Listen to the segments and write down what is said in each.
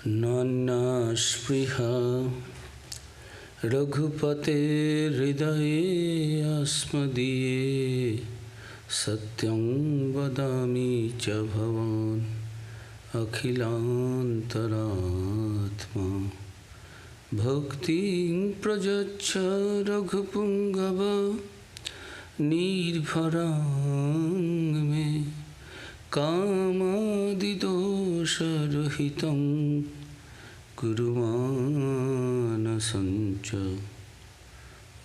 Nana Spriha Raghupate Hridaye Asmadiye Satyam Vadami Cha Bhavan Akhilantaratma Bhakti Prajacha Raghupungava Nirbharang Me Kamadidosha Gurumana Sancha.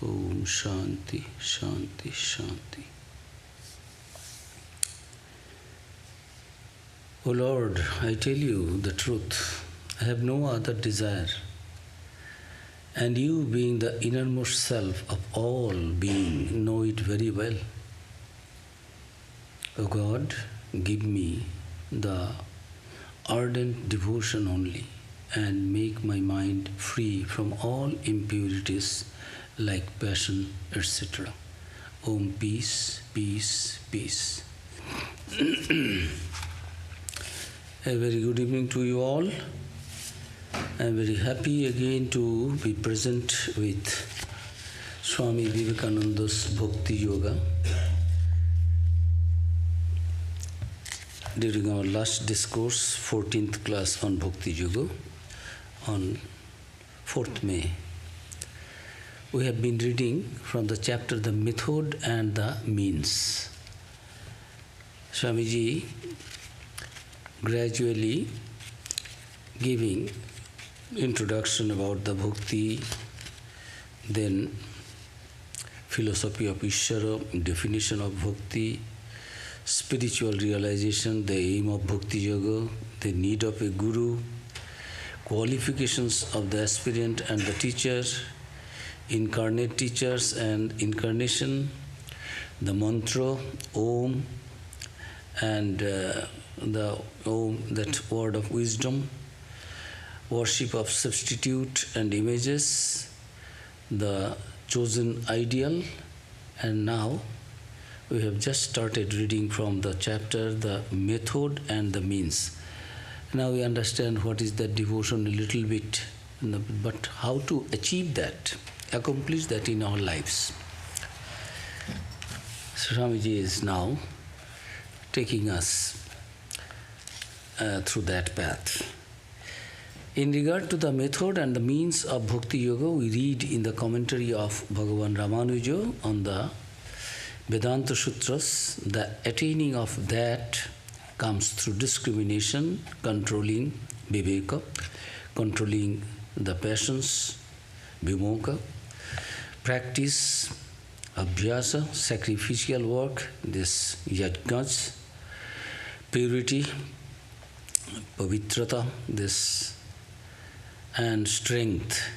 Om Shanti, Shanti, Shanti. O Lord, I tell you the truth. I have no other desire. And you, being the innermost self of all being, know it very well. O God, give me the ardent devotion only, and make my mind free from all impurities like passion, etc. Om, peace, peace, peace. A very good evening to you all. I am very happy again to be present with Swami Vivekananda's Bhakti Yoga. During our last discourse, 14th class on Bhakti Yoga, on 4th May, we have been reading from the chapter The Method and the Means. Swamiji gradually giving introduction about the Bhakti, then philosophy of Ishvara, definition of Bhakti, spiritual realization, the aim of Bhakti Yoga, the need of a guru, qualifications of the aspirant and the teacher, incarnate teachers and incarnation, the mantra, Om, and the Om, that word of wisdom, worship of substitute and images, the chosen ideal, and now we have just started reading from the chapter, the method and the means. Now we understand what is that devotion a little bit, but how to achieve that, accomplish that in our lives. Swamiji is now taking us through that path. In regard to the method and the means of Bhakti Yoga, we read in the commentary of Bhagavan Ramanuja on the Vedanta Sutras, the attaining of that comes through discrimination, controlling viveka, controlling the passions, vimoka, practice, abhyasa, sacrificial work, this yajnas, purity, pavitrata, this, and strength,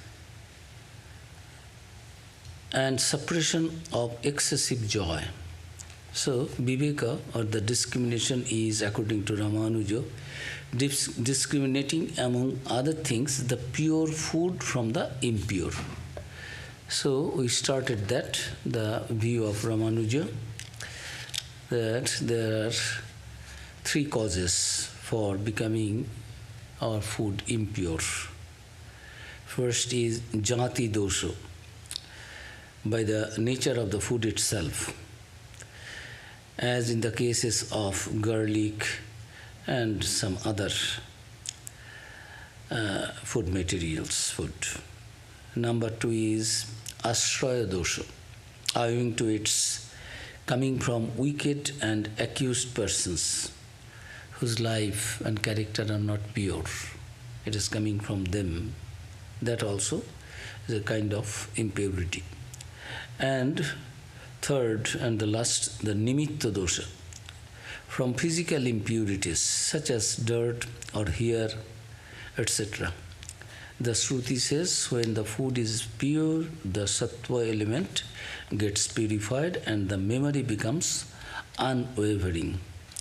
and suppression of excessive joy. So, viveka or the discrimination is, according to Ramanuja, discriminating among other things the pure food from the impure. So, we started that, the view of Ramanuja, that there are three causes for becoming our food impure. First is jati dosha, by the nature of the food itself, as in the cases of garlic and some other food materials, food. Number two is ashraya dosha, owing to its coming from wicked and accused persons whose life and character are not pure. It is coming from them. That also is a kind of impurity. And third and the last, the nimitta dosha, from physical impurities such as dirt or hair, etc. The Shruti says when the food is pure, the sattva element gets purified and the memory becomes unwavering.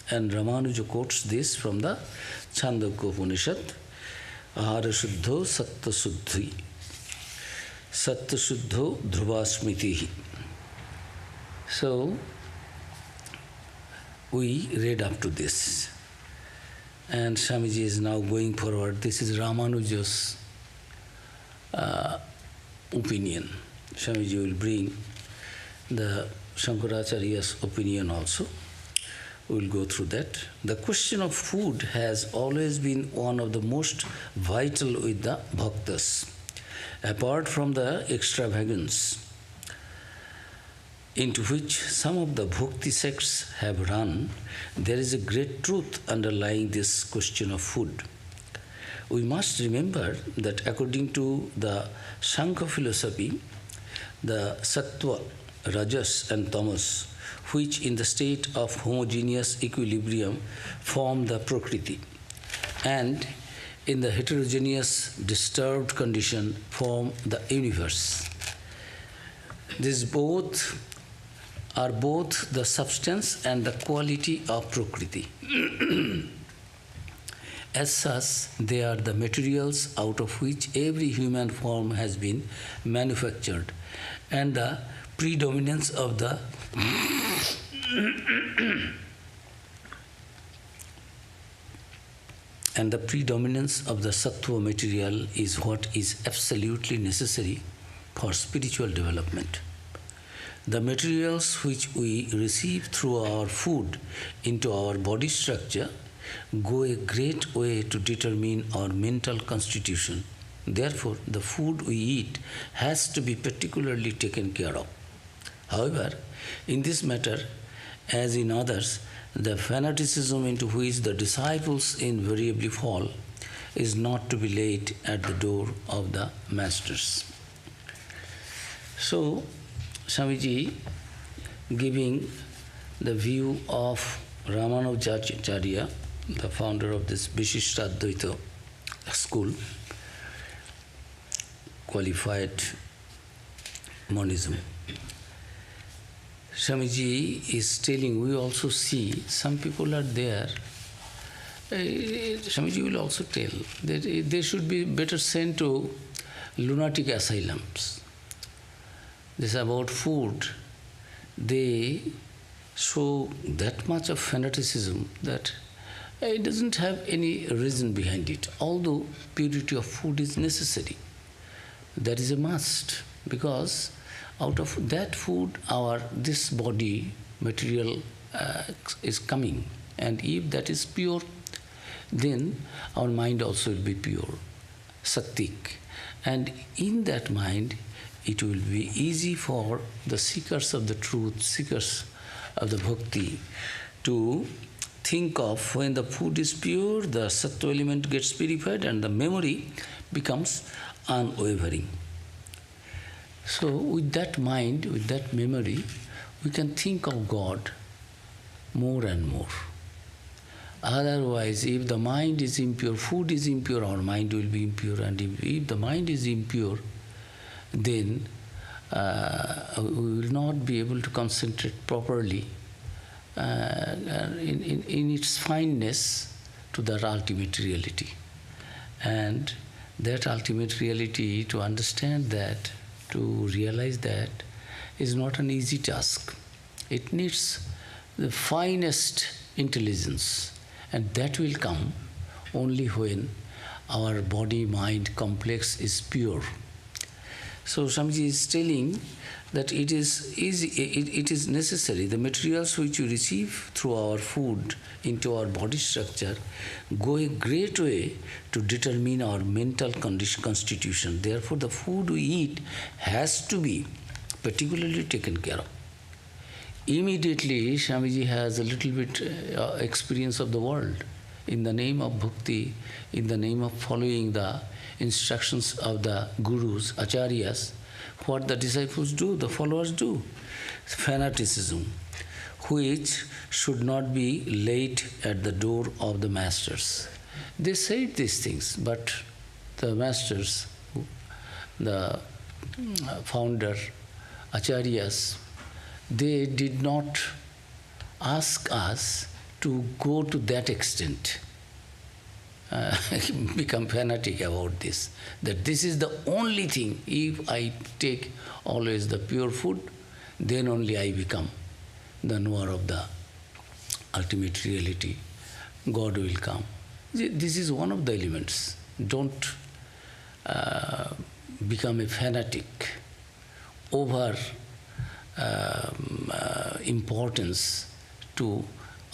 And Ramanuja quotes this from the Chandogya Upanishad, Ahara Shuddho Sattva Suddhi, Sattva Shuddho Dhruva Smritihi. So, we read up to this. And Swamiji is now going forward. This is Ramanuja's opinion. Swamiji will bring the Shankaracharya's opinion also. We will go through that. The question of food has always been one of the most vital with the bhaktas. Apart from the extravagance into which some of the bhakti sects have run, there is a great truth underlying this question of food. We must remember that according to the Sankhya philosophy, the sattva, rajas and tamas, which in the state of homogeneous equilibrium form the prakriti, and in the heterogeneous disturbed condition form the universe. These both are both the substance and the quality of prakriti. As such, they are the materials out of which every human form has been manufactured, and the predominance of the sattva material is what is absolutely necessary for spiritual development. The materials which we receive through our food into our body structure go a great way to determine our mental constitution. Therefore, the food we eat has to be particularly taken care of. However, in this matter, as in others, the fanaticism into which the disciples invariably fall is not to be laid at the door of the masters. So, Swamiji, giving the view of Ramanujacharya, the founder of this Vishishtadvaita school, qualified monism. Swamiji is telling, we also see some people are there. Swamiji will also tell that they should be better sent to lunatic asylums. This is about food. They show that much of fanaticism that it doesn't have any reason behind it, although purity of food is necessary. That is a must, because out of that food this body material is coming, and if that is pure, then our mind also will be pure, sattik, and in that mind it will be easy for the seekers of the truth, seekers of the bhakti, to think of when the food is pure, the sattva element gets purified and the memory becomes unwavering. So with that mind, with that memory, we can think of God more and more. Otherwise, if the mind is impure, food is impure, our mind will be impure, and if the mind is impure, then we will not be able to concentrate properly in its fineness to the ultimate reality. And that ultimate reality, to understand that, to realize that, is not an easy task. It needs the finest intelligence, and that will come only when our body-mind complex is pure. So Swamiji is telling that it is necessary. The materials which we receive through our food into our body structure go a great way to determine our mental constitution. Therefore, the food we eat has to be particularly taken care of. Immediately, Swamiji has a little bit experience of the world. In the name of bhakti, in the name of following the instructions of the gurus, acharyas, what the disciples do, the followers do. Fanaticism, which should not be laid at the door of the masters. They said these things, but the masters, the founder, acharyas, they did not ask us to go to that extent, become fanatic about this, that this is the only thing. If I take always the pure food, then only I become the knower of the ultimate reality. God will come. This is one of the elements. Don't become a fanatic over importance to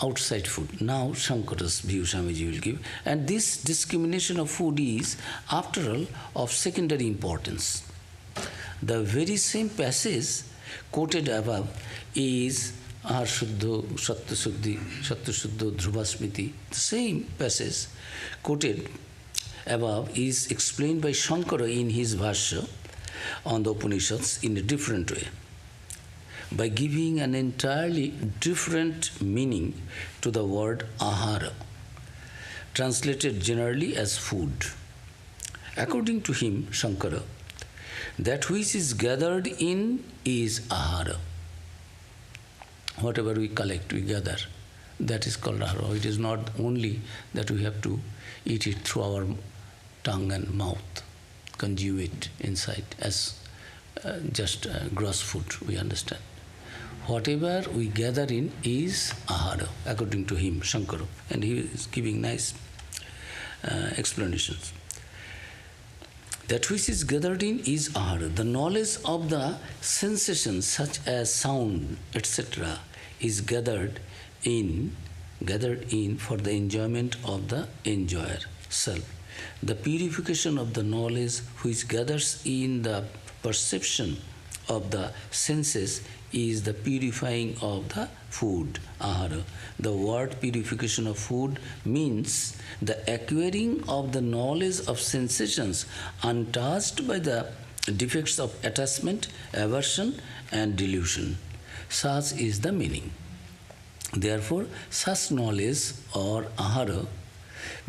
outside food. Now Shankara's view Swamiji will give. And this discrimination of food is, after all, of secondary importance. The very same passage quoted above is Ahar Shuddho, Satya Shuddho, Dhruva Smriti. The same passage quoted above is explained by Shankara in his Bhashya on the Upanishads in a different way, by giving an entirely different meaning to the word ahara, translated generally as food. According to him, Shankara, that which is gathered in is ahara. Whatever we collect, we gather, that is called ahara. It is not only that we have to eat it through our tongue and mouth, consume it inside as just gross food, we understand. Whatever we gather in is ahara, according to him, Shankara. And he is giving nice explanations. That which is gathered in is ahara. The knowledge of the sensations such as sound, etc. is gathered in for the enjoyment of the enjoyer, self. The purification of the knowledge which gathers in the perception of the senses is the purifying of the food, ahara. The word purification of food means the acquiring of the knowledge of sensations untouched by the defects of attachment, aversion and delusion. Such is the meaning. Therefore, such knowledge or ahara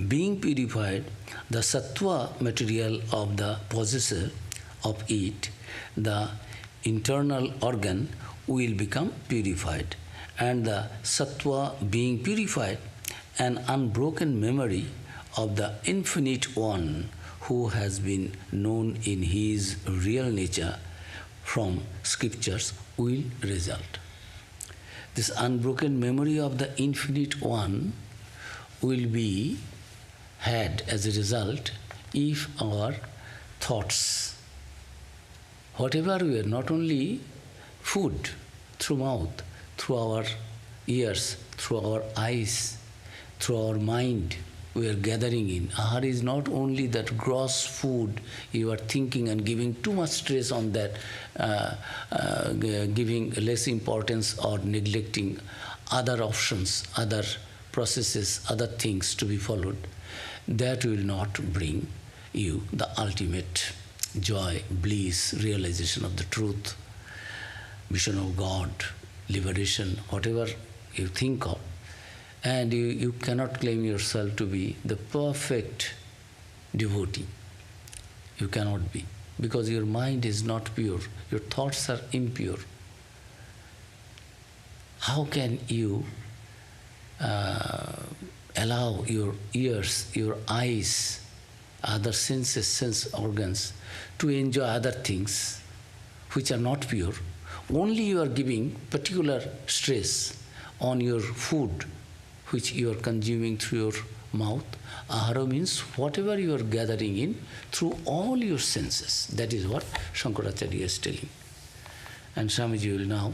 being purified, the sattva material of the possessor of it, the internal organ, will become purified, and the sattva being purified, an unbroken memory of the Infinite One who has been known in his real nature from scriptures will result. This unbroken memory of the Infinite One will be had as a result if our thoughts, whatever we are, not only food through mouth, through our ears, through our eyes, through our mind, we are gathering in. Ahara is not only that gross food you are thinking and giving too much stress on that, giving less importance or neglecting other options, other processes, other things to be followed. That will not bring you the ultimate joy, bliss, realization of the truth, vision of God, liberation, whatever you think of. And you cannot claim yourself to be the perfect devotee. You cannot be, because your mind is not pure, your thoughts are impure. How can you allow your ears, your eyes, other senses, sense organs to enjoy other things which are not pure? Only you are giving particular stress on your food which you are consuming through your mouth. Ahara means whatever you are gathering in through all your senses. That is what Shankaracharya is telling. And Swamiji will now,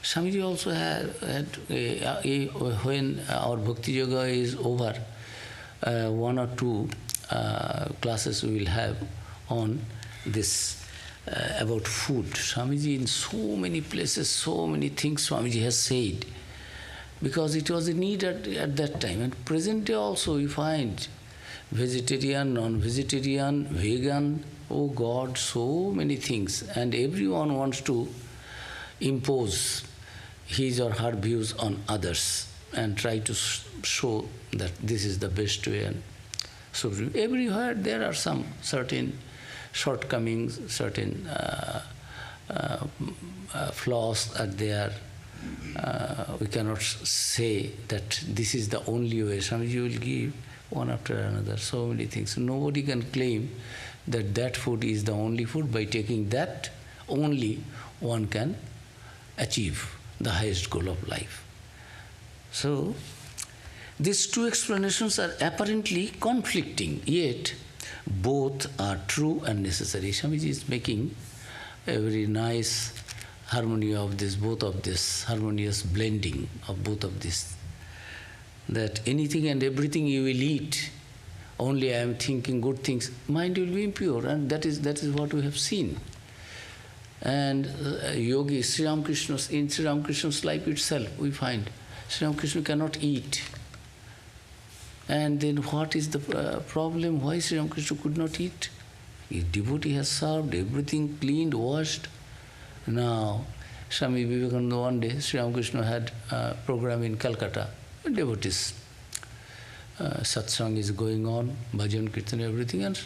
Swamiji also had when our Bhakti Yoga is over, 1 or 2 classes we will have on this about food. Swamiji in so many places, so many things Swamiji has said, because it was a need at that time. And present day also we find vegetarian, non-vegetarian, vegan, oh God, so many things. And everyone wants to impose his or her views on others and try to show that this is the best way. And so everywhere there are some certain shortcomings, certain flaws are there. We cannot say that this is the only way. Swamiji will give one after another, so many things. Nobody can claim that that food is the only food. By taking that only, one can achieve the highest goal of life. So, these two explanations are apparently conflicting, yet both are true and necessary. Swamiji is making a very nice harmony of this, both of this, harmonious blending of both of this. That anything and everything you will eat, only I am thinking good things, mind will be impure, and that is what we have seen. And yogi, Sri Ramakrishna's, in Sri Ramakrishna's life itself, we find Sri Ramakrishna cannot eat. And then what is the problem? Why Sri Ramakrishna could not eat? His devotee has served, everything cleaned, washed. Now, Swami Vivekananda, one day, Sri Ramakrishna had a program in Calcutta, devotees. Satsang is going on, bhajan, kirtan, everything, and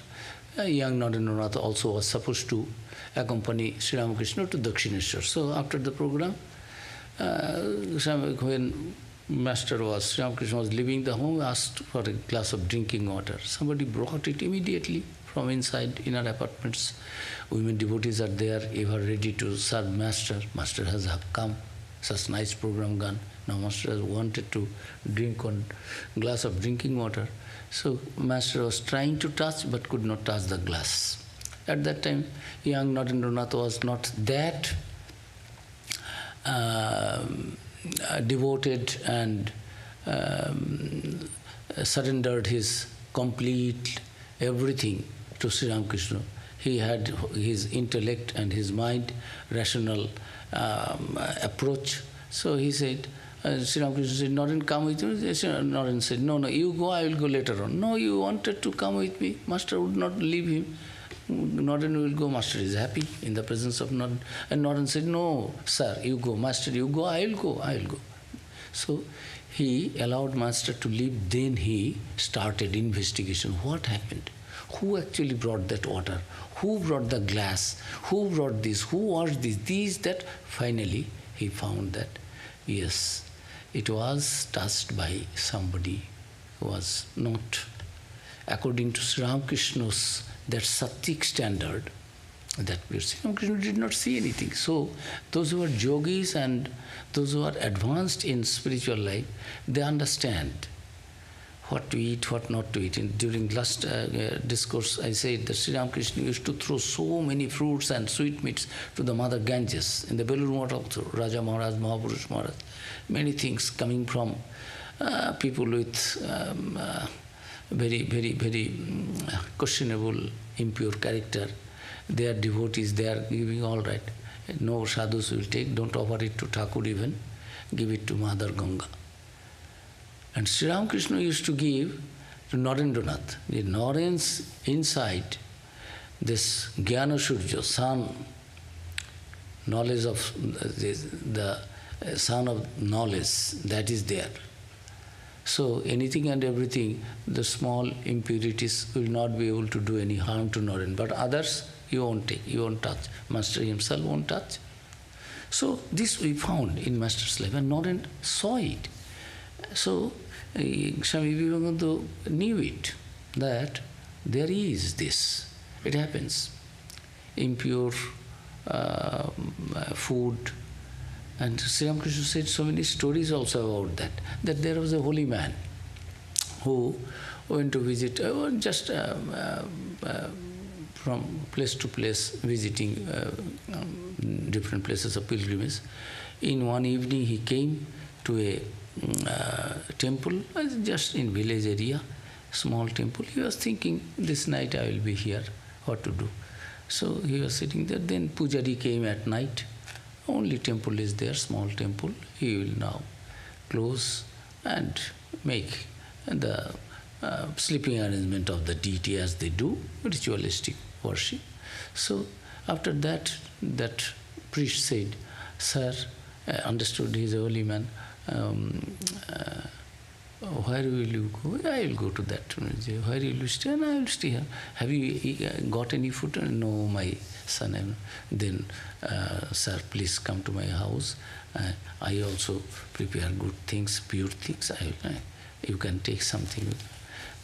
young Narendranath also was supposed to accompany Sri Ramakrishna to Dakshineshwar. So after the program, when Master was, Sri Ramakrishna was leaving the home, asked for a glass of drinking water. Somebody brought it immediately from inside inner apartments. Women devotees are there, ever ready to serve Master. Master has come, such nice program gone. Now Master has wanted to drink one glass of drinking water. So Master was trying to touch but could not touch the glass. At that time, young Narendranath was not that devoted and surrendered his complete everything to Sri Ramakrishna. He had his intellect and his mind, rational approach. So he said, Sri Ramakrishna said, Naren, come with me. Naren said, no, you go, I will go later on. No, you wanted to come with me. Master would not leave him. Naren will go, Master is happy in the presence of Naren. And Naren said, no, sir, you go, Master, you go, I will go, I will go. So he allowed Master to leave. Then he started investigation. What happened? Who actually brought that water? Who brought the glass? Who brought this? Who washed this? These, that. Finally, he found that, yes, it was touched by somebody who was not according to Sri Ramakrishna's that sattvic standard. That Sri Ramakrishna did not see anything. So those who are yogis and those who are advanced in spiritual life, they understand what to eat, what not to eat. And during last discourse, I said that Sri Ramakrishna used to throw so many fruits and sweetmeats to the Mother Ganges. In the Belur Math also, Raja Maharaj, Mahapurush Maharaj, many things coming from people with very, very, very questionable, impure character. They are devotees, they are giving all right. No sadhus will take, don't offer it to Thakur even, give it to Mother Ganga. And Sri Ramakrishna used to give to Narendranath. The Naren's inside, this Jnana Surya, sun, knowledge of the sun of knowledge, that is there. So anything and everything, the small impurities will not be able to do any harm to Naren. But others, you won't take, you won't touch. Master himself won't touch. So this we found in Master's life, and Naren saw it. So Swami Vivekananda knew it, that there is this, it happens. Impure food. And Sri Ramakrishna said so many stories also about that, that there was a holy man who went to visit, just from place to place, visiting different places of pilgrimage. In one evening he came to a temple, just in village area, small temple. He was thinking, this night I will be here, what to do. So he was sitting there. Then Pujari came at night. Only temple is there, small temple. He will now close and make the sleeping arrangement of the deity as they do, ritualistic worship. So after that, that priest said, "Sir," understood he is a holy man, "where will you go?" "I will go to that." "Where will you stay?" "And I will stay here." "Have you got any food?" "No, my son." "Then, sir, please come to my house. I also prepare good things, pure things. You can take something."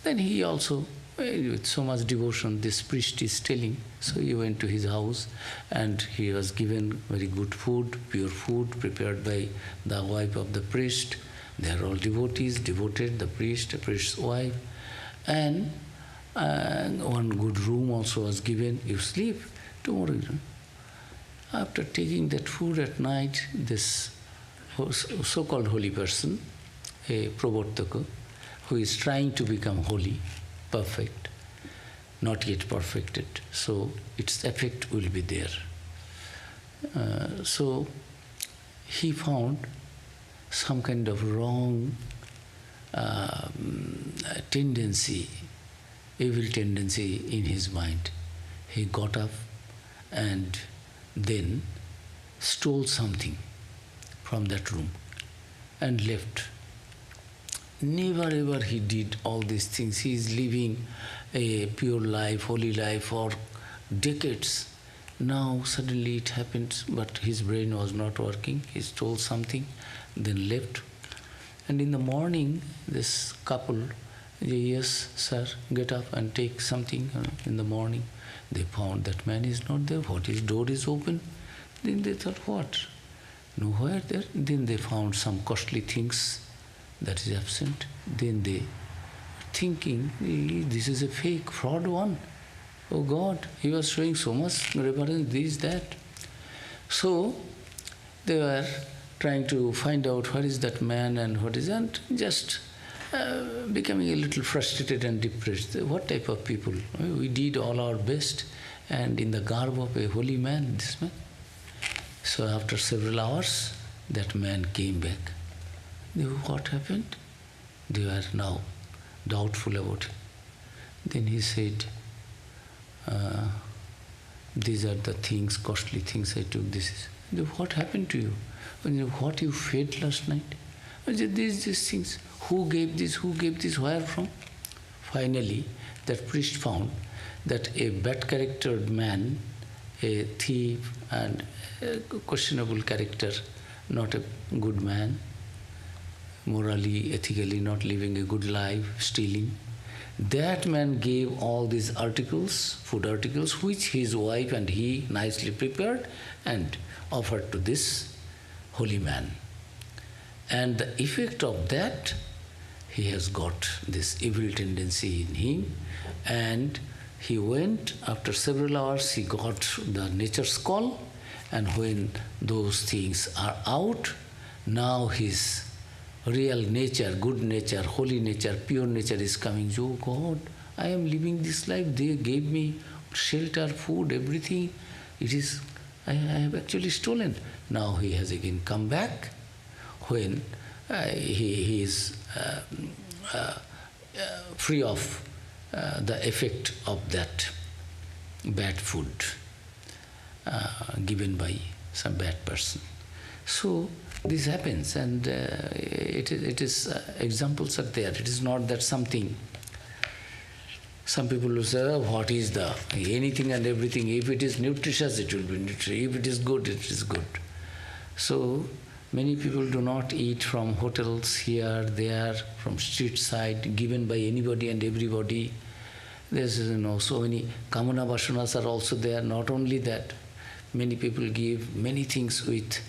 Then he also, with so much devotion, this priest is telling, so he went to his house and he was given very good food, pure food, prepared by the wife of the priest. They are all devotees, devoted, the priest's wife. And one good room also was given. You sleep tomorrow. After taking that food at night, this so-called holy person, a pravartaka, who is trying to become holy, perfect, not yet perfected, so its effect will be there. So he found some kind of wrong tendency, evil tendency in his mind. He got up and then stole something from that room and left. Never ever he did all these things. He is living a pure life, holy life for decades. Now suddenly it happened, but his brain was not working. He stole something, then left. And in the morning, this couple, "Yes, sir, get up and take something." In the morning, they found that man is not there. What, his door is open? Then they thought, what? Nowhere there. Then they found some costly things that is absent. Then they thinking, this is a fake, fraud one. Oh God, he was showing so much reverence, this, that. So they were trying to find out what is that man and what is, and just becoming a little frustrated and depressed. What type of people? We did all our best, and in the garb of a holy man, this man. So after several hours, that man came back. What happened? They were now doubtful about it. Then he said, "These are the things, costly things I took. This is." "What happened to you?" "What you fed last night?" These things. Who gave this? Who gave this? Where from?" Finally, that priest found that a bad-charactered man, a thief and a questionable character, not a good man, morally, ethically not living a good life, stealing, that man gave all these articles, food articles, which his wife and he nicely prepared and offered to this holy man. And the effect of that, he has got this evil tendency in him, and he went, after several hours, he got the nature's call, and when those things are out, now his real nature, good nature, holy nature, pure nature is coming. "Oh God, I am living this life. They gave me shelter, food, everything. I have actually stolen." Now he has again come back when he is free of the effect of that bad food given by some bad person. So this happens, and it is examples are there. It is not that something. Some people will say, "What is the anything and everything? If it is nutritious, it will be nutritious. If it is good, it is good." So many people do not eat from hotels here, there, from street side, given by anybody and everybody. There's so many kamana vasanas are also there. Not only that, many people give many things with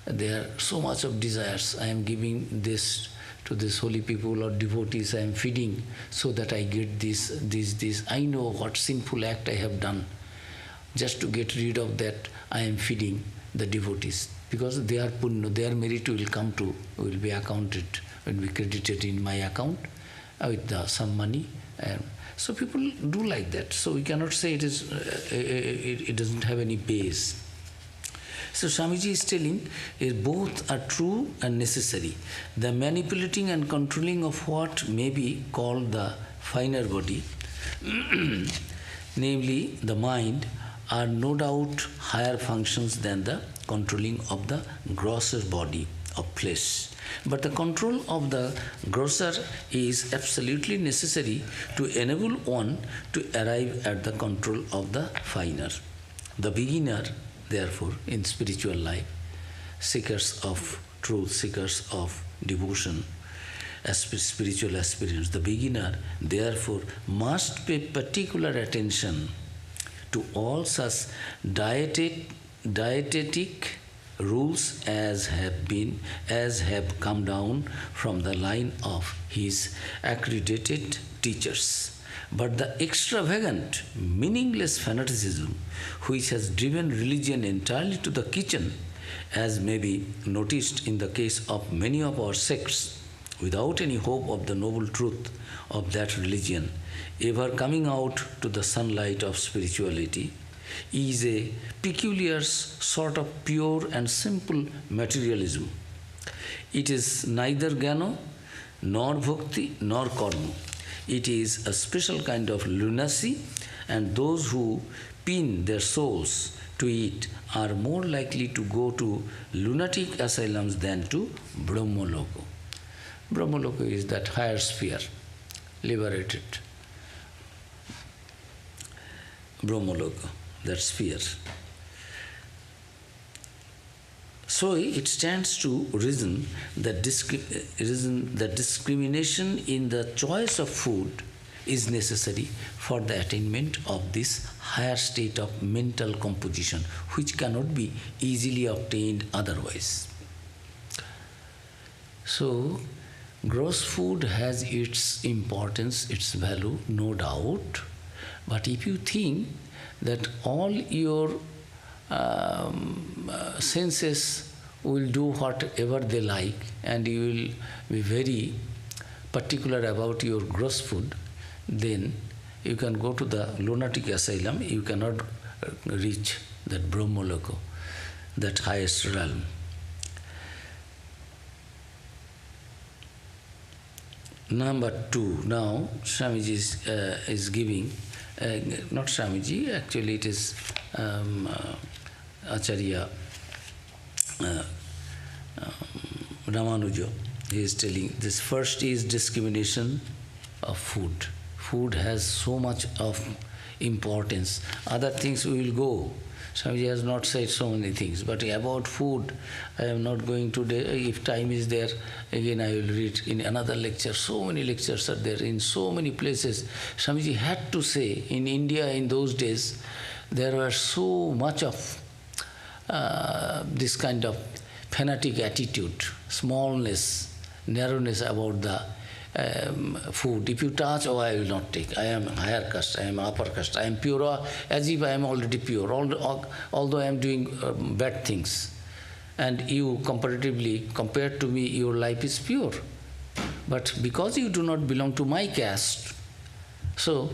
there so much of desires. I am giving this to these holy people or devotees. I am feeding so that I get this. I know what sinful act I have done. Just to get rid of that, I am feeding the devotees, because their punya, their merit will be accounted, will be credited in my account with some money. So people do like that. So we cannot say it doesn't have any base. So Swamiji is telling both are true and necessary. The manipulating and controlling of what may be called the finer body, namely the mind, are no doubt higher functions than the controlling of the grosser body of flesh. But the control of the grosser is absolutely necessary to enable one to arrive at the control of the finer. The beginner, therefore, in spiritual life, seekers of truth, seekers of devotion, spiritual aspirants, the beginner, therefore, must pay particular attention to all such dietetic rules as have come down from the line of his accredited teachers. But the extravagant, meaningless fanaticism which has driven religion entirely to the kitchen, as may be noticed in the case of many of our sects, without any hope of the noble truth of that religion ever coming out to the sunlight of spirituality, is a peculiar sort of pure and simple materialism. It is neither jnana, nor bhakti, nor karma. It is a special kind of lunacy, and those who pin their souls to it are more likely to go to lunatic asylums than to Brahmaloka. Brahmaloka is that higher sphere, liberated. Brahmaloka, that sphere. So it stands to reason that discrimination in the choice of food is necessary for the attainment of this higher state of mental composition, which cannot be easily obtained otherwise. So, gross food has its importance, its value, no doubt. But if you think that all your senses will do whatever they like, and you will be very particular about your gross food, then you can go to the lunatic asylum. You cannot reach that Brahmaloka, that highest realm. Number 2. Now, Swamiji is giving, not Swamiji, actually it is Acharya Ramanuja. He is telling this. First is discrimination of food. Food has so much of importance. Other things we will go. Swamiji has not said so many things, but about food, I am not going to, if time is there, again I will read in another lecture. So many lectures are there in so many places. Swamiji had to say, in India in those days, there were so much of this kind of fanatic attitude, smallness, narrowness about the food. If you touch, oh, I will not take. I am higher caste, I am upper caste, I am pure, as if I am already pure, although I am doing bad things. And you, comparatively, compared to me, your life is pure. But because you do not belong to my caste, so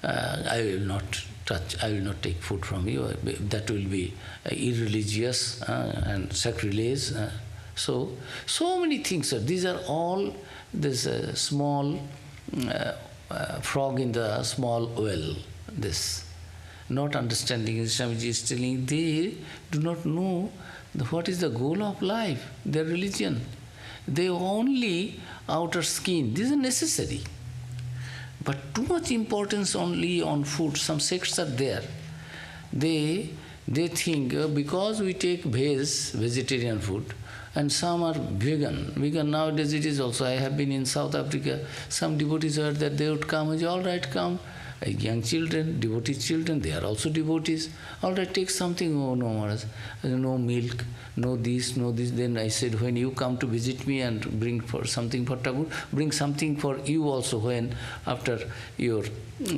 I will not touch, I will not take food from you. That will be irreligious and sacrilege. So many things. These are all this small frog in the small well. This not understanding. Swamiji is telling they do not know what is the goal of life. Their religion, they only outer skin. This is necessary. But too much importance only on food. Some sects are there. They think because we take vegetarian food, and some are vegan. Vegan nowadays it is also. I have been in South Africa. Some devotees heard that they would come. I say, all right, come. Young children, devotee children, they are also devotees. All right, take something. Oh no, Maharaj. No milk, no this, no this. Then I said, when you come to visit me and bring for something for Thakur, bring something for you also. When after your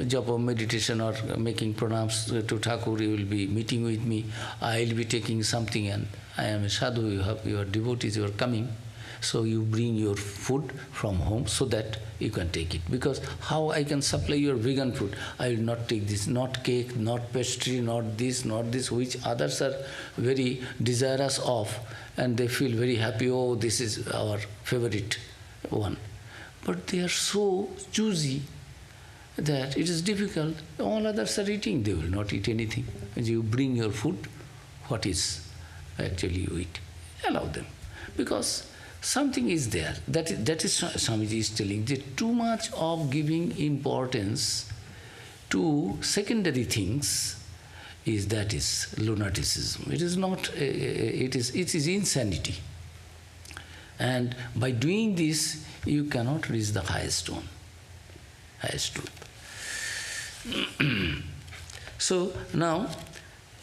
job of meditation or making pranams to Thakur, you will be meeting with me. I will be taking something, and I am a sadhu. You have your devotees. You are coming. So you bring your food from home so that you can take it. Because how I can supply your vegan food? I will not take this, not cake, not pastry, not this, which others are very desirous of, and they feel very happy, oh, this is our favorite one. But they are so choosy. that it is difficult. All others are eating, they will not eat anything. And you bring your food, what is actually you eat. Allow them. Because something is there. That is Swamiji is telling, that too much of giving importance to secondary things is lunaticism. It is not, it is insanity. And by doing this, you cannot reach the highest one, highest truth. So now,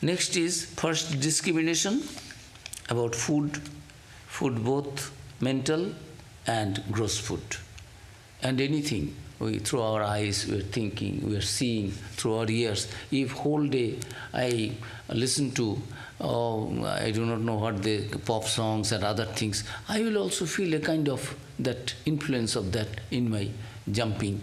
next is first discrimination about food both mental and gross food. And anything, through our eyes we are thinking, we are seeing, through our ears. If whole day I listen to, I do not know what the pop songs and other things, I will also feel a kind of that influence of that in my jumping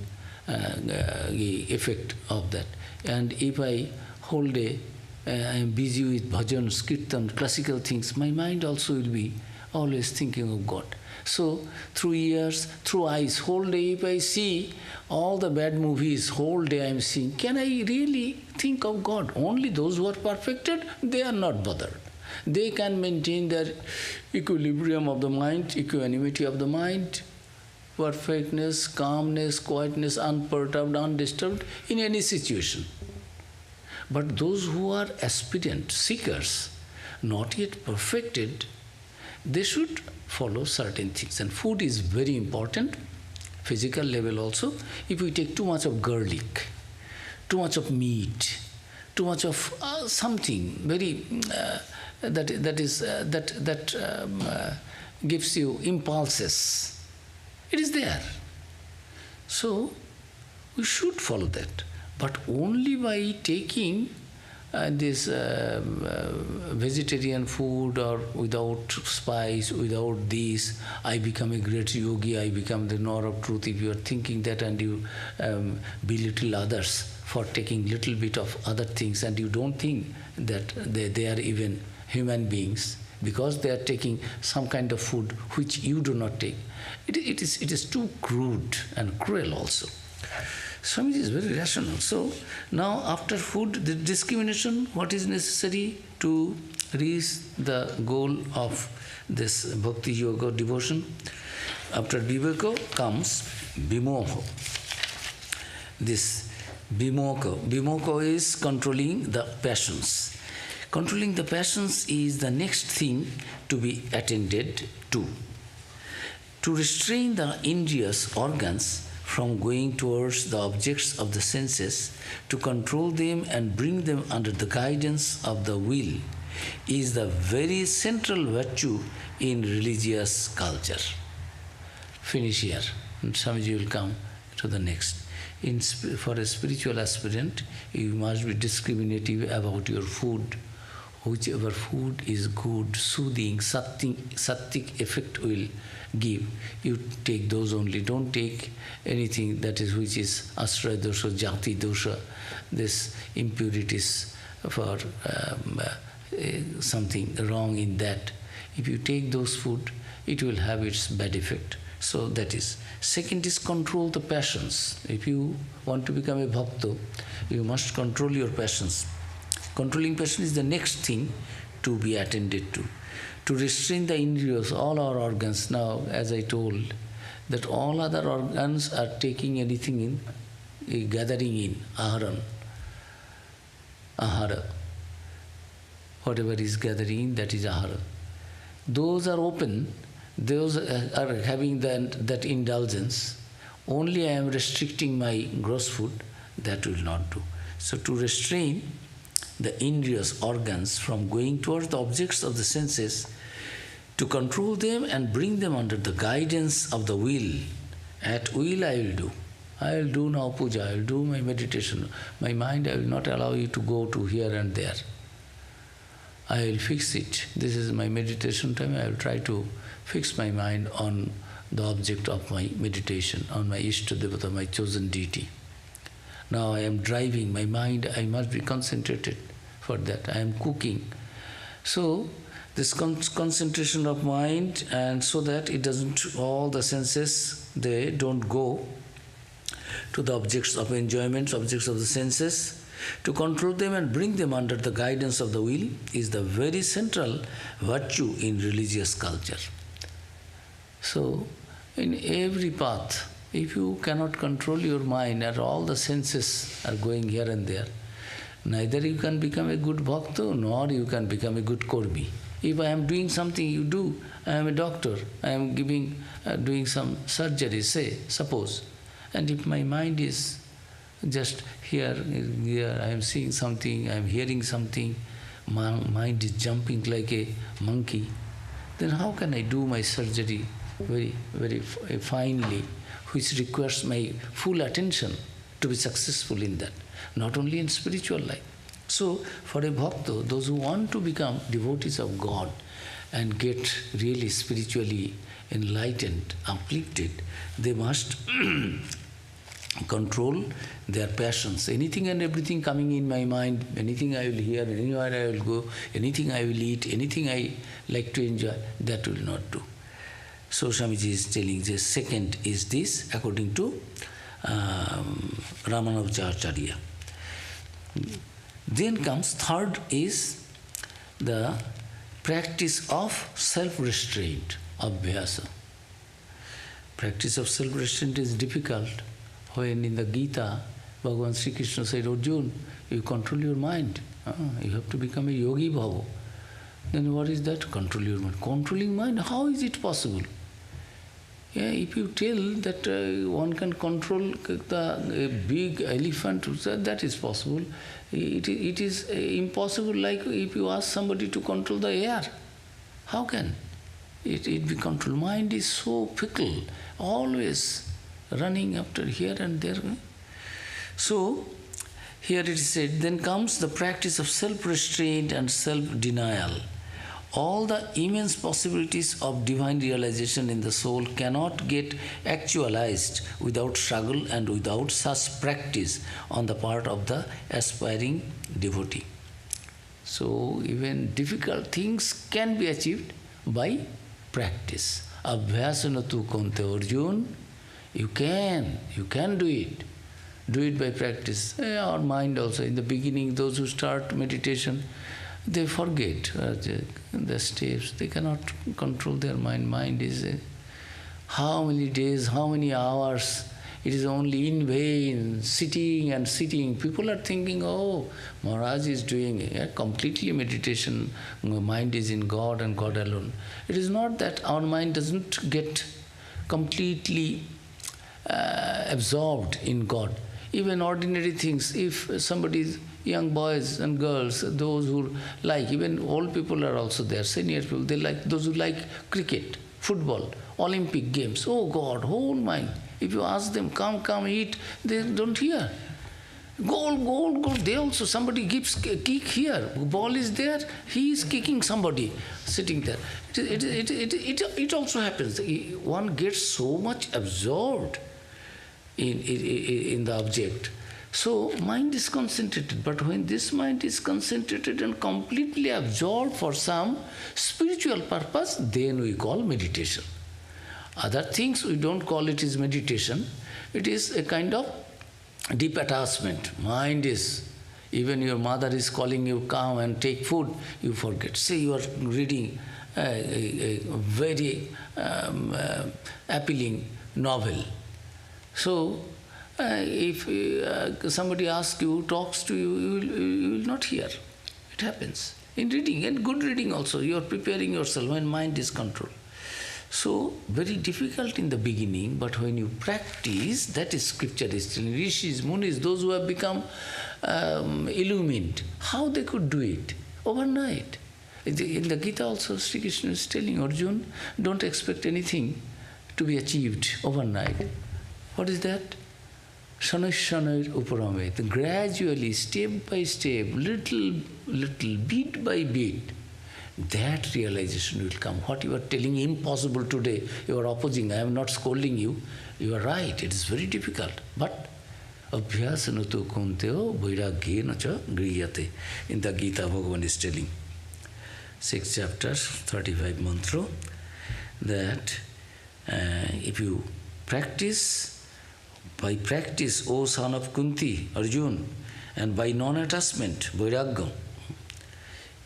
effect of that. And if I whole day I am busy with bhajans, kirtan, classical things, my mind also will be always thinking of God. So through ears, through eyes, whole day if I see all the bad movies, whole day I am seeing, can I really think of God? Only those who are perfected, they are not bothered. They can maintain their equilibrium of the mind, equanimity of the mind, perfectness, calmness, quietness, unperturbed, undisturbed in any situation. But those who are aspirant, seekers, not yet perfected, they should follow certain things. And food is very important, physical level also. If we take too much of garlic, too much of meat, too much of something very that gives you impulses, it is there. So we should follow that, but only by taking this vegetarian food or without spice, without this, I become a great yogi, I become the knower of truth. If you are thinking that and you belittle others for taking little bit of other things, and you don't think that they are even human beings because they are taking some kind of food which you do not take, it is too crude and cruel also. Swami is very rational. So now after food, the discrimination, what is necessary to reach the goal of this bhakti yoga devotion? After viveka comes vimoha. This vimoha is controlling the passions. Controlling the passions is the next thing to be attended to. To restrain the indriyas, organs, from going towards the objects of the senses, to control them and bring them under the guidance of the will, is the very central virtue in religious culture. Finish here, and Swamiji will come to the next. For a spiritual aspirant, you must be discriminative about your food. Whichever food is good, soothing, sattic effect will give, you take those only. Don't take anything that is which is ashraya dosha, jati dosha, this impurities for something wrong in that. If you take those food, it will have its bad effect. So that is. Second is control the passions. If you want to become a bhakta, you must control your passions. Controlling passion is the next thing to be attended to. To restrain the indriyas, all our organs now, as I told, that all other organs are taking anything in, gathering in, ahara. Whatever is gathering in, that is ahara. Those are open, those are having that indulgence. Only I am restricting my gross food, that will not do. So to restrain the indriyas, organs, from going towards the objects of the senses, to control them and bring them under the guidance of the will. At will I will do. I will do now puja, I will do my meditation. My mind, I will not allow you to go to here and there. I will fix it. This is my meditation time. I will try to fix my mind on the object of my meditation, on my Ishta Devata, my chosen deity. Now I am driving my mind, I must be concentrated for that. I am cooking. So this concentration of mind, and so that it doesn't, all the senses, they don't go to the objects of enjoyment, objects of the senses, to control them and bring them under the guidance of the will is the very central virtue in religious culture. So, in every path, if you cannot control your mind and all the senses are going here and there, neither you can become a good bhakta nor you can become a good kormi. If I am doing something, you do. I am a doctor. I am doing some surgery, say, suppose. And if my mind is just here, I am seeing something, I am hearing something, my mind is jumping like a monkey, then how can I do my surgery very, very finely, which requires my full attention to be successful in that, not only in spiritual life. So, for a bhakta, those who want to become devotees of God and get really spiritually enlightened, uplifted, they must control their passions. Anything and everything coming in my mind, anything I will hear, anywhere I will go, anything I will eat, anything I like to enjoy, that will not do. So Swamiji is telling the second is this, according to Ramanujacharya. Then comes third is the practice of self-restraint, abhyasa. Practice of self-restraint is difficult. When in the Gita, Bhagavan Sri Krishna said, Arjuna, you control your mind. You have to become a yogi bhava. Then what is that? Control your mind. Controlling mind, how is it possible? Yeah, if you tell that one can control the big elephant, that is possible. It is impossible, like if you ask somebody to control the air. How can it be controlled? Mind is so fickle, always running after here and there. So, here it is said, then comes the practice of self-restraint and self-denial. All the immense possibilities of divine realization in the soul cannot get actualized without struggle and without such practice on the part of the aspiring devotee. So even difficult things can be achieved by practice. Abhyasana tu konte Arjuna, you can do it. Do it by practice. Our mind also, in the beginning, those who start meditation, they forget the steps. They cannot control their mind. Mind is how many days, how many hours. It is only in vain, sitting and sitting. People are thinking, oh, Maharaj is doing completely meditation. Mind is in God and God alone. It is not that our mind doesn't get completely absorbed in God. Even ordinary things, if somebody's young boys and girls, those who like, even old people are also there, senior people, they like, those who like cricket, football, Olympic games, oh God, whole mind. If you ask them, come, eat, they don't hear. Goal, they also, somebody gives kick here, ball is there, he is kicking somebody, sitting there. It also happens. One gets so much absorbed in the object. So mind is concentrated, but when this mind is concentrated and completely absorbed for some spiritual purpose, then we call meditation. Other things we don't call it is meditation. It is a kind of deep attachment. Mind is, even your mother is calling you, come and take food, you forget. Say you are reading a very appealing novel. So, if somebody asks you, talks to you, you will not hear. It happens. In reading, and good reading also, you are preparing yourself when mind is controlled. So, very difficult in the beginning, but when you practice, that is scripture is telling. Rishis, Munis, those who have become illumined, how they could do it? Overnight. In the Gita also, Sri Krishna is telling Arjuna, don't expect anything to be achieved overnight. What is that? Shanay uparamet. Gradually, step by step, little, bit by bit, that realization will come. What you are telling impossible today, you are opposing. I am not scolding you. You are right. It is very difficult. But abhyasana tu kunteo vairagyena cha griyate. In the Gita, Bhagavan is telling, 6 chapters, 35 mantra, that if you practice by practice, O son of Kunti, Arjun, and by non-attachment, Vairagya,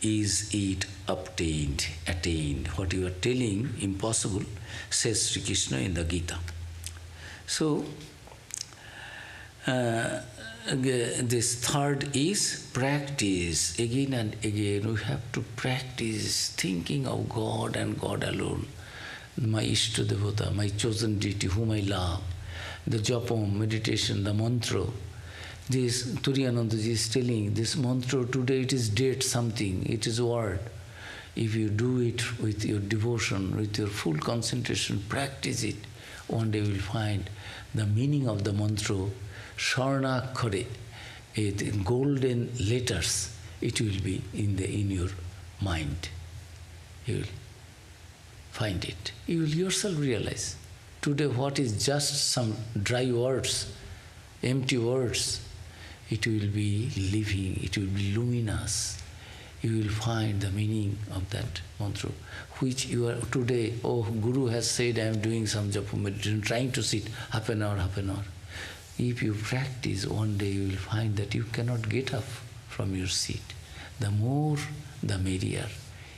is it obtained, attained. What you are telling, impossible, says Sri Krishna in the Gita. So, this third is practice. Again and again, we have to practice thinking of God and God alone. My Ishta Devata, my chosen deity, whom I love. The japam, meditation, the mantra. This Turiyanandaji is telling, this mantra today it is date something, it is word. If you do it with your devotion, with your full concentration, practice it, one day you will find the meaning of the mantra, Sharna Khare, in golden letters, it will be in your mind. You will find it. You will yourself realize. Today what is just some dry words, empty words, it will be living, it will be luminous. You will find the meaning of that mantra, which you are today, oh, Guru has said I am doing some japa meditation, trying to sit half an hour. If you practice, one day you will find that you cannot get up from your seat. The more, the merrier.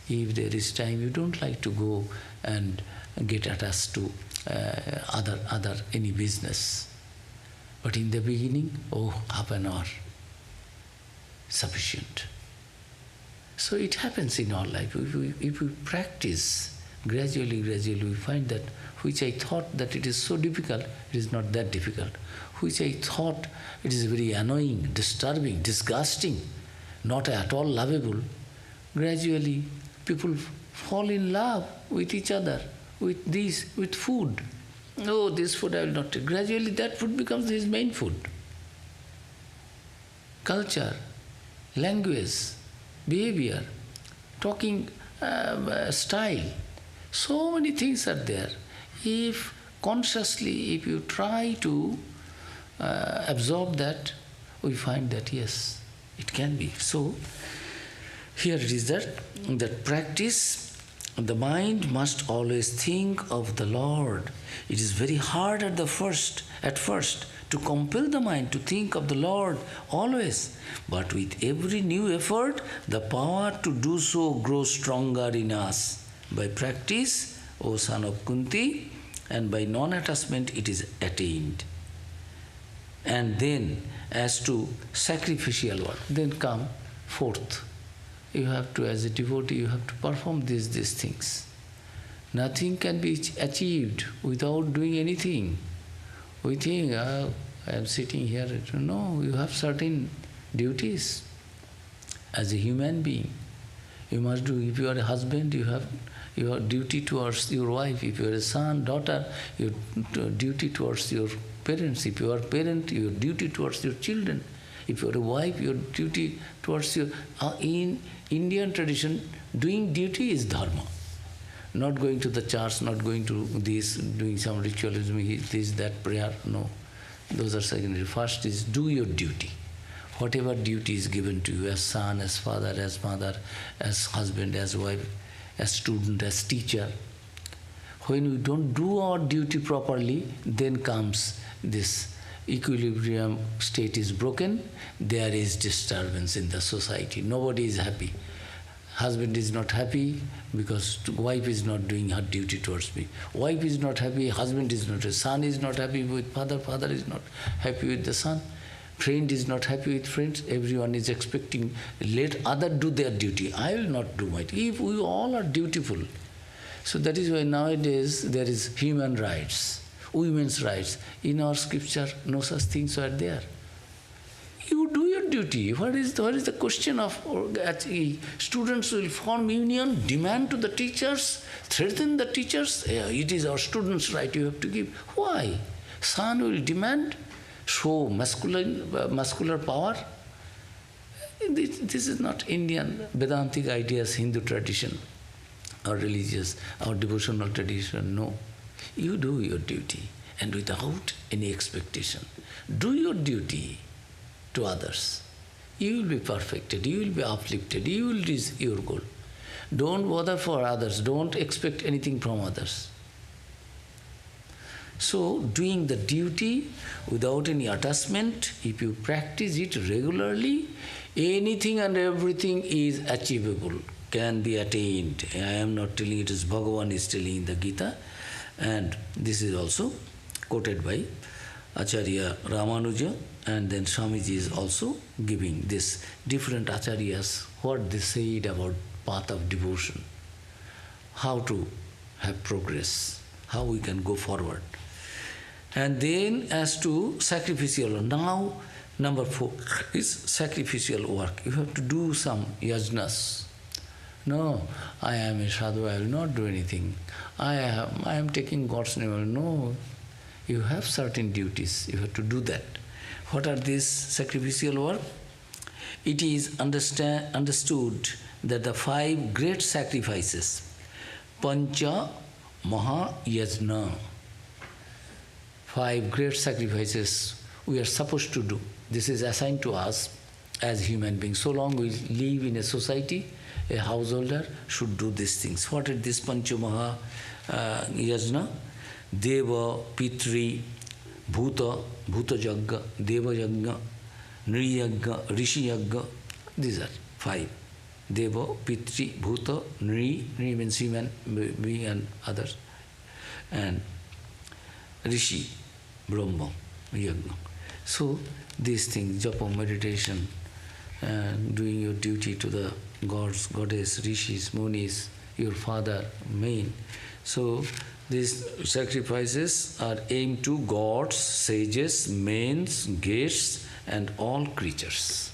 If there is time, you don't like to go and get attached to any business. But in the beginning, oh, half an hour, sufficient. So it happens in our life. If we practice, gradually we find that which I thought that it is so difficult, it is not that difficult. Which I thought it is very annoying, disturbing, disgusting, not at all lovable, gradually people fall in love with each other, with food. Oh, this food I will not take. Gradually that food becomes his main food. Culture, language, behavior, talking style, so many things are there. If consciously, if you try to absorb that, we find that yes, it can be. So, here it is that practice, the mind must always think of the Lord. It is very hard at first to compel the mind to think of the Lord always. But with every new effort, the power to do so grows stronger in us. By practice, O son of Kunti, and by non-attachment it is attained. And then, as to sacrificial work, then come fourth. You have to, as a devotee, you have to perform these things. Nothing can be achieved without doing anything. We think, I am sitting here. No, you have certain duties. As a human being, you must do. If you are a husband, you have your duty towards your wife. If you are a son, daughter, your duty towards your parents. If you are a parent, your duty towards your children. If you are a wife, your duty towards your... in Indian tradition, doing duty is dharma. Not going to the church, not going to this, doing some ritualism, this, that, prayer, no. Those are secondary. First is do your duty. Whatever duty is given to you as son, as father, as mother, as husband, as wife, as student, as teacher. When we don't do our duty properly, then comes this equilibrium state is broken, there is disturbance in the society. Nobody is happy. Husband is not happy because wife is not doing her duty towards me. Wife is not happy, husband is not happy, son is not happy with father, father is not happy with the son, friend is not happy with friends, everyone is expecting, let other do their duty, I will not do my duty. If we all are dutiful, so that is why nowadays there is human rights, women's rights. In our scripture, no such things are there. You do your duty. What is the question of students will form union, demand to the teachers, threaten the teachers? It is our students' right you have to give. Why? Son will demand, show muscular power. This is not Indian Vedantic ideas, Hindu tradition, or religious, or devotional tradition. No. You do your duty, and without any expectation. Do your duty to others. You will be perfected, you will be uplifted, you will reach your goal. Don't bother for others, don't expect anything from others. So, doing the duty without any attachment, if you practice it regularly, anything and everything is achievable, can be attained. I am not telling it, is Bhagavan is telling in the Gita, and this is also quoted by Acharya Ramanuja, and then Swamiji is also giving this different acharyas, what they said about path of devotion, how to have progress, how we can go forward. And then as to sacrificial, now number 4 is sacrificial work. You have to do some yajnas. No, I am a sadhu, I will not do anything. I am taking God's name. No, you have certain duties, you have to do that. What are these sacrificial work? It is understood that the 5 great sacrifices, Pancha Maha Yajna, 5 great sacrifices we are supposed to do. This is assigned to us as human beings. So long we live in a society, a householder should do these things. What are these Pancha Maha Yajna? Deva, Pitri, Bhuta, Bhuta Yagga, Deva Yagga, Nri Yagga, Rishi Yagga. These are 5. Deva, Pitri, Bhuta, Nri, Nri means human being and others, and Rishi, Brahma, Yagna. So these things, japa, meditation, doing your duty to the gods, goddess, rishis, munis, your father, main. So these sacrifices are aimed to gods, sages, mains, guests, and all creatures.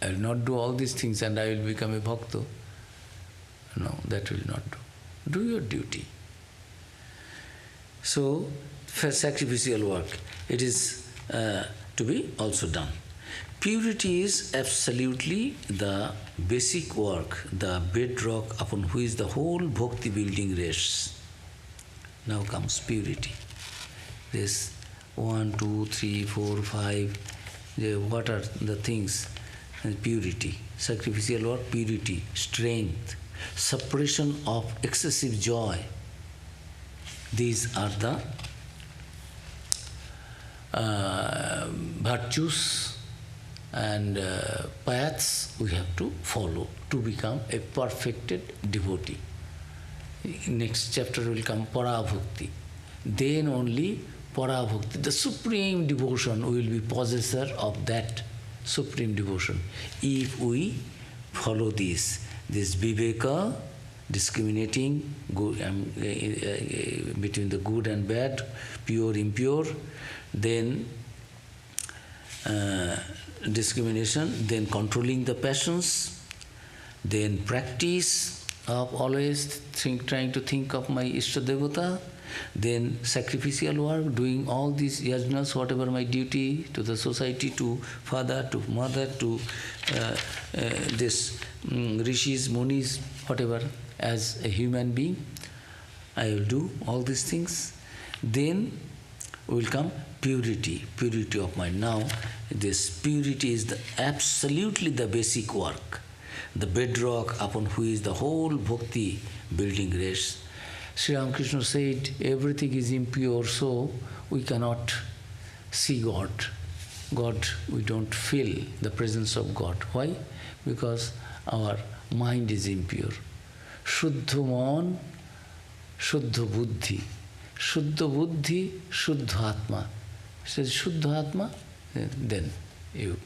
I will not do all these things and I will become a bhakta. No, that will not do. Do your duty. So, for sacrificial work, it is to be also done. Purity is absolutely the basic work, the bedrock upon which the whole bhakti building rests. Now comes purity. This 1, 2, 3, 4, 5, what are the things? Purity, sacrificial work, purity, strength, suppression of excessive joy. These are the virtues and paths we have to follow to become a perfected devotee. Next chapter will come Parabhakti. Then only Parabhakti, the supreme devotion, will be possessor of that supreme devotion. If we follow this viveka, discriminating good, between the good and bad, pure, impure, then discrimination, then controlling the passions, then practice of always trying to think of my Ishta Devata, then sacrificial work, doing all these yajnas, whatever my duty to the society, to father, to mother, to this rishis, munis, whatever, as a human being, I will do all these things. Then will come purity, purity of mind. Now, this purity is absolutely the basic work, the bedrock upon which the whole bhakti building rests. Sri Ramakrishna said, everything is impure, so we cannot see God. God, we don't feel the presence of God. Why? Because our mind is impure. Shuddha man, Shuddha buddhi. Shuddha buddhi, Shuddha atma. Says Shuddha atma, then you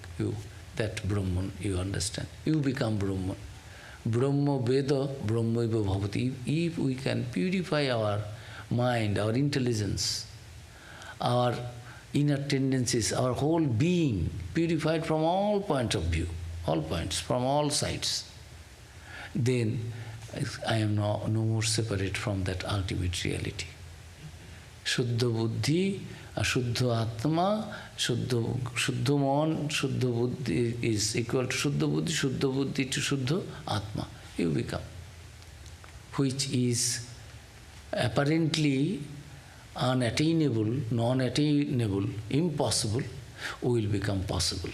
that Brahman, you understand. You become Brahman. Brahma Veda, Brahmaiva Bhavati. If we can purify our mind, our intelligence, our inner tendencies, our whole being, purified from all points of view, all points, from all sides, then I am no more separate from that ultimate reality. Shuddha Buddhi, Ashuddha Atma, Shuddha Man, Shuddha Buddhi is equal to Shuddha Buddhi to Shuddha Atma. You become. Which is apparently unattainable, non-attainable, impossible, will become possible.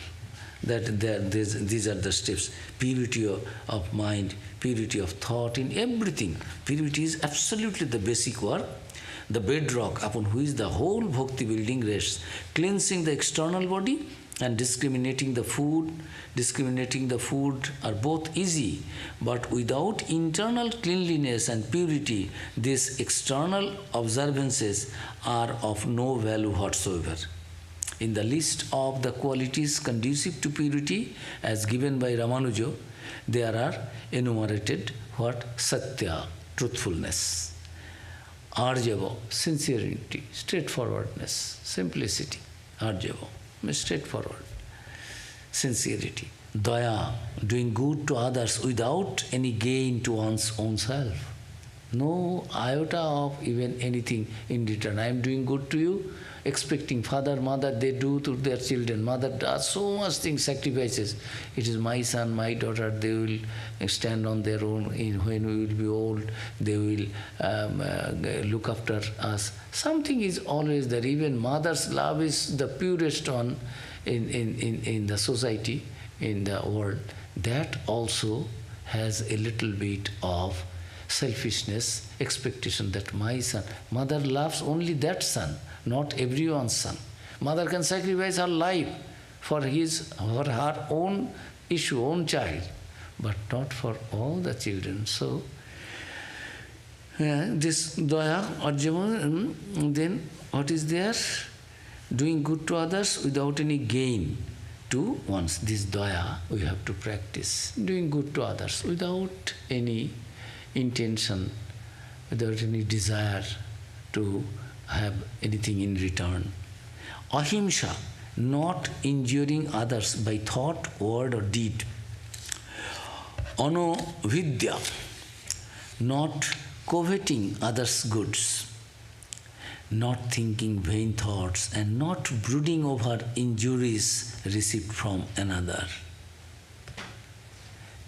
These are the steps. Purity of mind, purity of thought, in everything. Purity is absolutely the basic work. the bedrock upon which the whole bhakti building rests. Cleansing the external body and discriminating the food are both easy, but without internal cleanliness and purity, these external observances are of no value whatsoever. In the list of the qualities conducive to purity, as given by Ramanuja, there are enumerated what? Satya, truthfulness; Arjava, sincerity, straightforwardness, simplicity; Arjava, straightforward, sincerity; Daya, doing good to others without any gain to one's own self. No iota of even anything in return. I am doing good to you, expecting father, mother, they do to their children. Mother does so much things, sacrifices. It is my son, my daughter, they will stand on their own. When we will be old, they will look after us. Something is always there. Even mother's love is the purest one in the society, in the world. That also has a little bit of selfishness, expectation that my son, mother loves only that son, not everyone's son. Mother can sacrifice her life for her own issue, own child, but not for all the children. So, this daya, arjava, then what is there? Doing good to others without any gain to one's. This daya we have to practice. Doing good to others without any intention, without any desire to have anything in return. Ahimsa, not injuring others by thought, word or deed. Anovidya, not coveting others' goods, not thinking vain thoughts and not brooding over injuries received from another.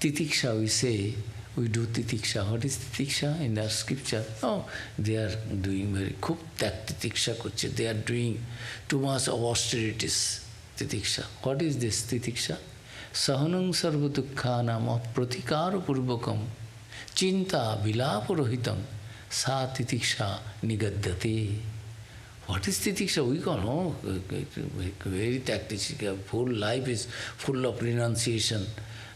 Titiksha, we say, we do titiksha. What is titiksha in our scripture? Oh, they are doing very khub that titiksha kuche. They are doing too much of austerities. Titiksha. What is this titiksha? Sahanam sarva dukkhanam pratikara purvakam chinta vilapurohitam sa titiksha nigaddate. What is titiksha? We call, oh, very tactical. Whole life is full of renunciation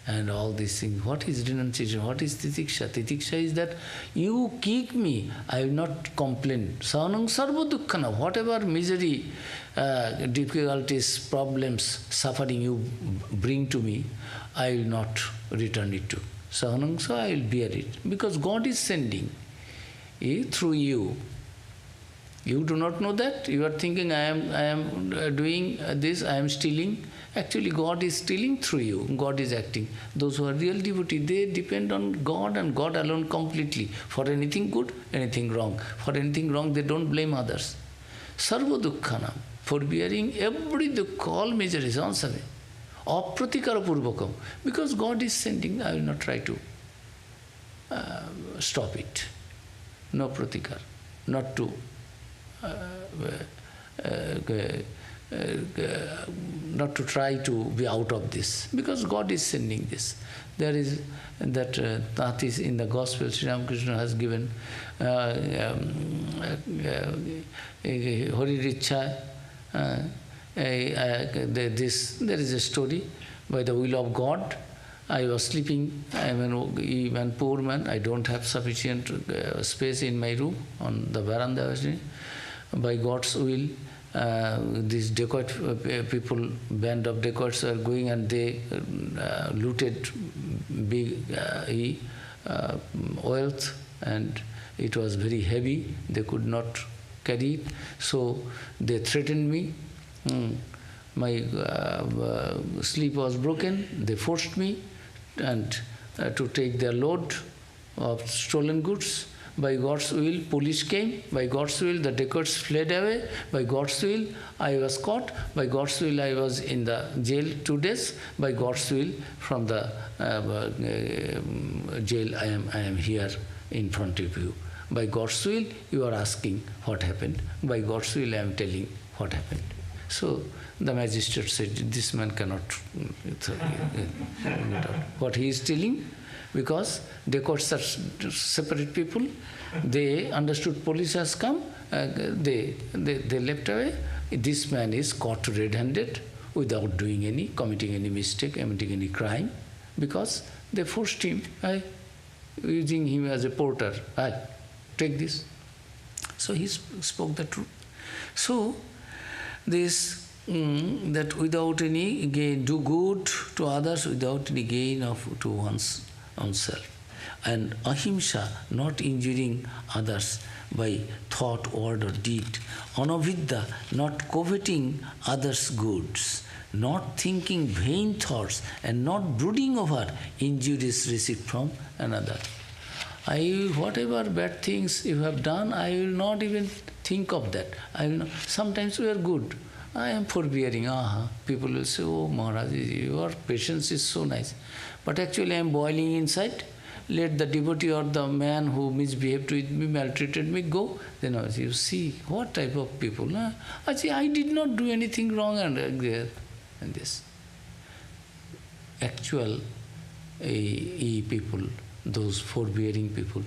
and all these things. What is renunciation? What is titiksha? Titiksha is that you kick me, I will not complain. Sahanam sarva dukkhana, whatever misery, difficulties, problems, suffering you bring to me, I will not return it to. Sahanam, so I will bear it. Because God is sending through you. You do not know that. You are thinking, I am doing this, I am stealing. Actually, God is stealing through you. God is acting. Those who are real devotees, they depend on God and God alone completely. For anything good, anything wrong. For anything wrong, they don't blame others. Sarva dukkhanam, for bearing every dukkha, all miseries, answer. Apratikara purvakam. Because God is sending, I will not try to stop it. No pratikar. Not to not to try to be out of this, because God is sending this. There is that that is in the Gospel, Sri Ramakrishna has given Horirichha. There is a story, by the will of God. I was sleeping, I am a poor man, I don't have sufficient space in my room on the veranda. By God's will, these dacoit people, band of dacoits are going and they looted big wealth, and it was very heavy, they could not carry it, so they threatened me. My sleep was broken, they forced me and to take their load of stolen goods. By God's will, police came. By God's will, the dacoits fled away. By God's will, I was caught. By God's will, I was in the jail 2 days. By God's will, from the jail, I am here in front of you. By God's will, you are asking what happened. By God's will, I am telling what happened. So the magistrate said, this man cannot what he is telling, because they caught such separate people. They understood police has come, they left away. This man is caught red-handed without committing any mistake, committing any crime, because they forced him, using him as a porter. Take this. So he spoke the truth. So this that without any gain, do good to others without any gain to oneself. And ahimsa, not injuring others by thought, word or deed. Anavidya, not coveting others' goods. Not thinking vain thoughts and not brooding over injuries received from another. Whatever bad things you have done, I will not even think of that. Sometimes we are good. I am forbearing. People will say, oh Maharaj, your patience is so nice. But actually I am boiling inside. Let the devotee or the man who misbehaved with me, maltreated me, go. Then you see what type of people. I did not do anything wrong and this. Actual people, those forbearing people,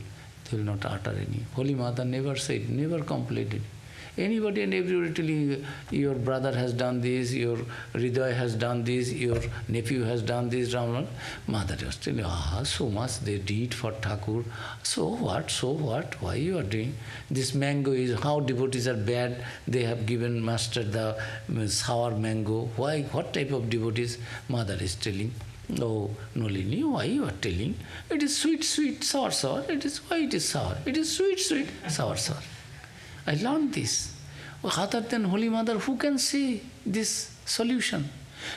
they will not utter any. Holy Mother never said, never complained. Anybody and everybody telling your brother has done this, your Hriday has done this, your nephew has done this, Mother was telling, so much they did for Thakur. So what, why you are doing? This mango is, how devotees are bad, they have given master the sour mango. Why, what type of devotees? Mother is telling, oh, Nolini, why you are telling? It is sweet, sweet, sour, sour. It is, why it is sour? It is sweet, sweet, sour, sour. I learned this. Other than Holy Mother, who can say this solution?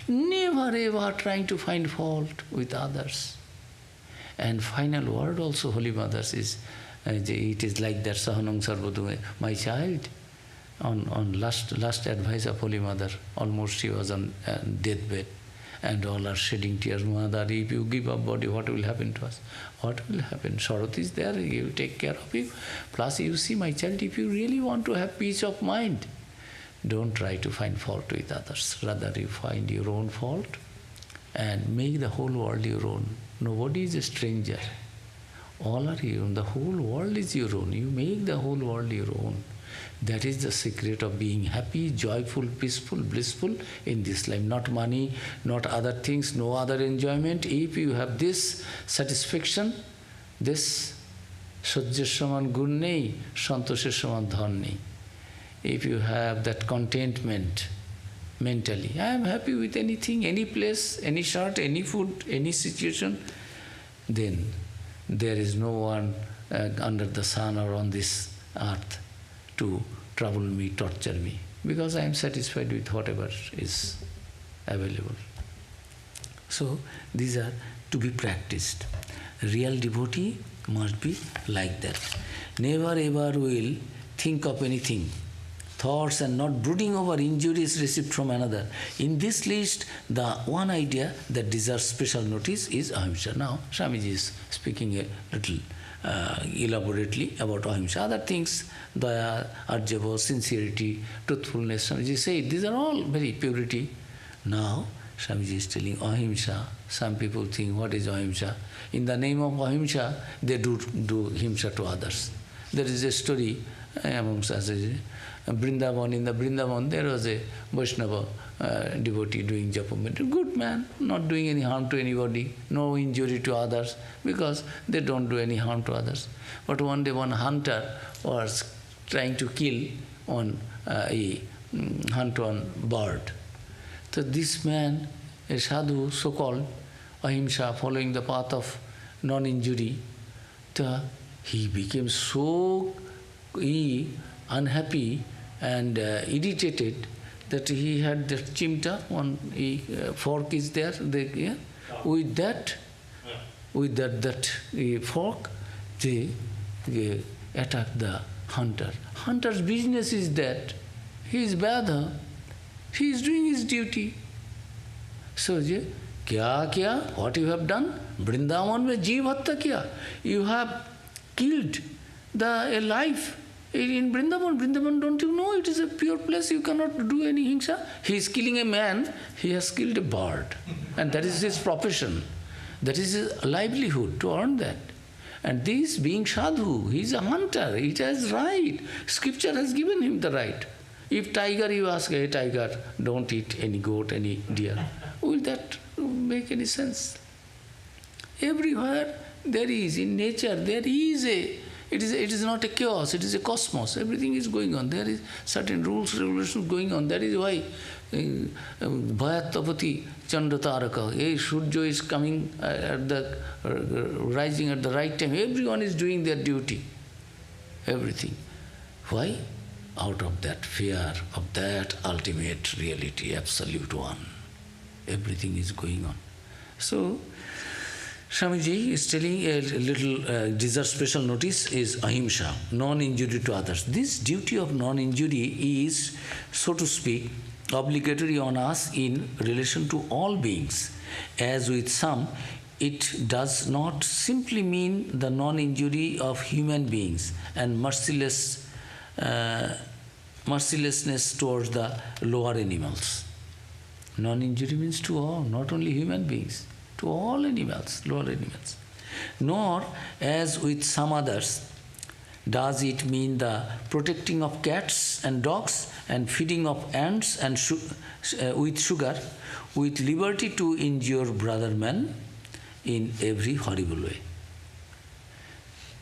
Never ever trying to find fault with others. And final word also Holy Mother's is, it is like that, Sahanang Sarvadhume, my child, on last advice of Holy Mother, almost she was on deathbed. And all are shedding tears. Mother, if you give up body, what will happen to us? What will happen? Sharath is there, he will take care of you. Plus, you see, my child, if you really want to have peace of mind, don't try to find fault with others. Rather, you find your own fault and make the whole world your own. Nobody is a stranger. All are your own. The whole world is your own. You make the whole world your own. That is the secret of being happy, joyful, peaceful, blissful in this life. Not money, not other things, no other enjoyment. If you have this satisfaction, this Sajjashaman gun nei, Santoshaman dhan nei. If you have that contentment mentally, I am happy with anything, any place, any shirt, any food, any situation, then there is no one under the sun or on this earth to trouble me, torture me, because I am satisfied with whatever is available. So these are to be practiced. Real devotee must be like that. Never ever will think of anything, thoughts, and not brooding over injuries received from another. In this list, the one idea that deserves special notice is ahimsa. Now, Swamiji is speaking a little elaborately about ahimsa. Other things, daya, arjava, sincerity, truthfulness, Swamiji said, these are all very purity. Now, Swamiji is telling ahimsa. Some people think, what is ahimsa? In the name of ahimsa, they do himsa to others. There is a story amongst us. Vrindavan, in the Vrindavan, there was a Vaishnava devotee doing japa. Good man, not doing any harm to anybody, no injury to others, because they don't do any harm to others. But one day one hunter was trying to kill a hunt on bird. So this man, a sadhu, so-called ahimsa, following the path of non-injury, he became so unhappy and irritated that he had the chimta, one fork is there, with that fork, they attack the hunter. Hunter's business is that he is badha, he is doing his duty. So, kya, what you have done? Vrindavan mein jeev hatta kya? You have killed a life, In Vrindavan, don't you know it is a pure place, you cannot do any hingsa? He is killing a man, he has killed a bird. And that is his profession. That is his livelihood, to earn that. And this being sadhu, he is a hunter, he has right. Scripture has given him the right. If tiger, you ask, hey tiger, don't eat any goat, any deer. Will that make any sense? Everywhere there is, in nature, there is it is not a chaos, it is a cosmos. Everything is going on. There is certain rules, regulations going on. That is why Bhayatapati Chandrataraka, Surya is coming at the rising at the right time. Everyone is doing their duty. Everything. Why? Out of that fear of that ultimate reality, absolute one. Everything is going on. So, Swamiji is telling a little deserve special notice is ahimsa, non-injury to others. This duty of non-injury is, so to speak, obligatory on us in relation to all beings. As with some, it does not simply mean the non-injury of human beings and mercilessness towards the lower animals. Non-injury means to all, not only human beings, to all animals, lower animals. Nor, as with some others, does it mean the protecting of cats and dogs and feeding of ants and with sugar, with liberty to injure brother man in every horrible way.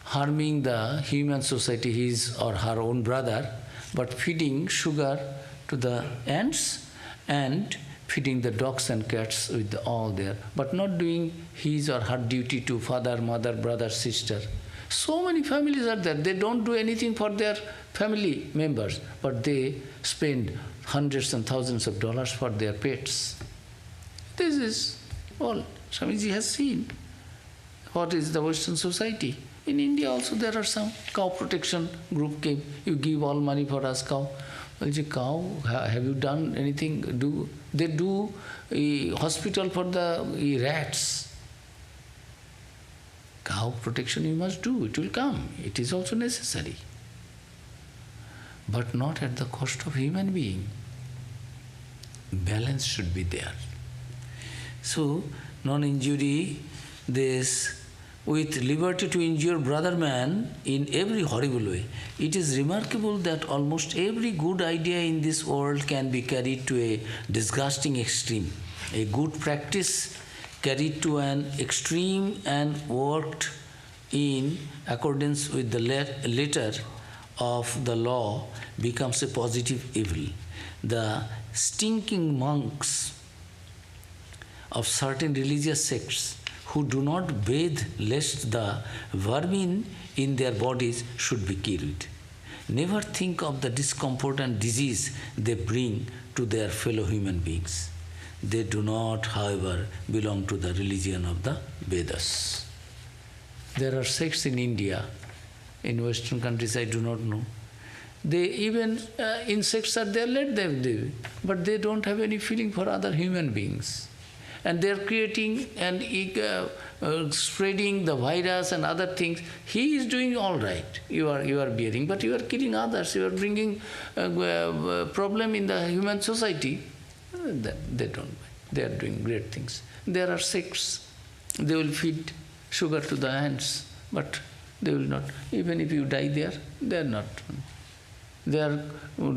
Harming the human society, his or her own brother, but feeding sugar to the ants and feeding the dogs and cats with all there, but not doing his or her duty to father, mother, brother, sister. So many families are there, they don't do anything for their family members, but they spend hundreds and thousands of dollars for their pets. This is all Swamiji has seen. What is the Western society? In India also there are some cow protection group came. You give all money for us cow. Well, cow, have you done anything? They do a hospital for the rats. Cow protection you must do, it will come. It is also necessary. But not at the cost of human being. Balance should be there. So, non-injury, this with liberty to injure brother man in every horrible way. It is remarkable that almost every good idea in this world can be carried to a disgusting extreme. A good practice carried to an extreme and worked in accordance with the letter of the law becomes a positive evil. The stinking monks of certain religious sects who do not bathe lest the vermin in their bodies should be killed. Never think of the discomfort and disease they bring to their fellow human beings. They do not, however, belong to the religion of the Vedas. There are sects in India, in Western countries I do not know. They even, insects are there, let them live, but they don't have any feeling for other human beings. And they are creating and spreading the virus and other things. He is doing all right, you are bearing, but you are killing others, you are bringing a problem in the human society. They don't. They are doing great things. There are sects, they will feed sugar to the ants, but they will not. Even if you die there, they are not. They are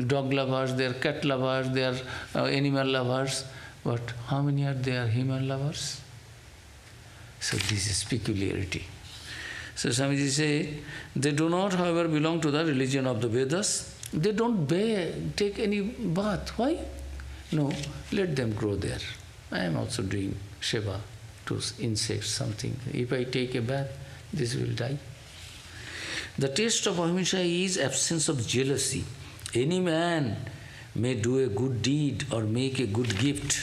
dog lovers, they are cat lovers, they are animal lovers. But how many are there human lovers? So this is peculiarity. So Swamiji say, they do not, however, belong to the religion of the Vedas. They don't take any bath. Why? No, let them grow there. I am also doing seva to insects, something. If I take a bath, this will die. The taste of ahimsa is absence of jealousy. Any man may do a good deed or make a good gift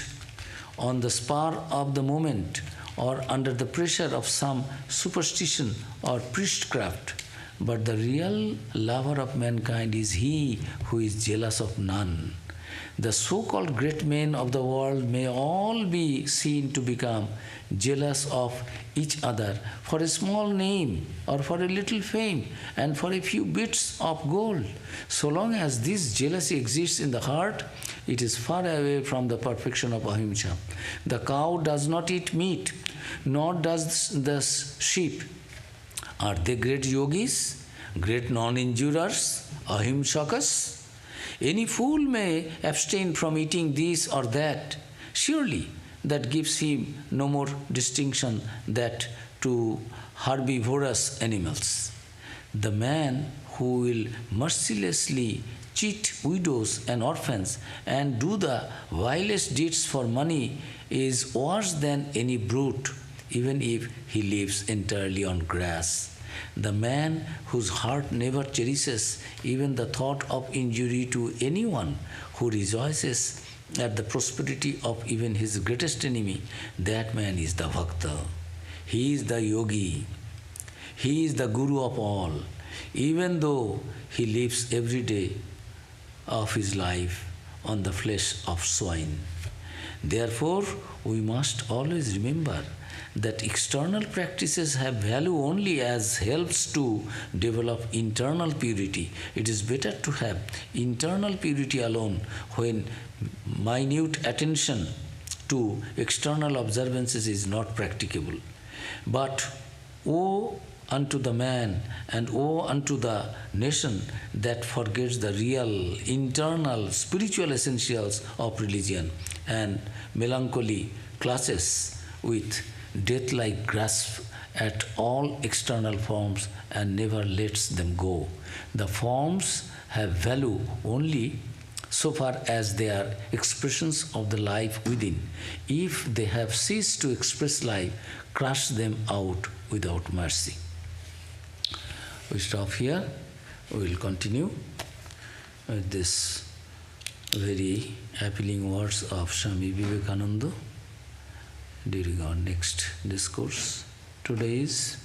on the spur of the moment or under the pressure of some superstition or priestcraft. But the real lover of mankind is he who is jealous of none The so-called great men of the world may all be seen to become jealous of each other for a small name or for a little fame and for a few bits of gold. So long as this jealousy exists in the heart, it is far away from the perfection of ahimsa. The cow does not eat meat, nor does the sheep. Are they great yogis, great non-injurers, ahimsakas? Any fool may abstain from eating this or that. Surely that gives him no more distinction than to herbivorous animals. The man who will mercilessly cheat widows and orphans and do the vilest deeds for money is worse than any brute, even if he lives entirely on grass. The man whose heart never cherishes even the thought of injury to anyone, who rejoices at the prosperity of even his greatest enemy, that man is the Bhakta. He is the yogi. He is the guru of all, even though he lives every day of his life on the flesh of swine. Therefore, we must always remember that external practices have value only as helps to develop internal purity. It is better to have internal purity alone when minute attention to external observances is not practicable. But woe unto the man and woe unto the nation that forgets the real, internal, spiritual essentials of religion and melancholy clutches with death-like grasp at all external forms and never lets them go. The forms have value only so far as they are expressions of the life within. If they have ceased to express life, crush them out without mercy. We stop here. We will continue with this very appealing words of Swami Vivekananda during our next discourse. Today is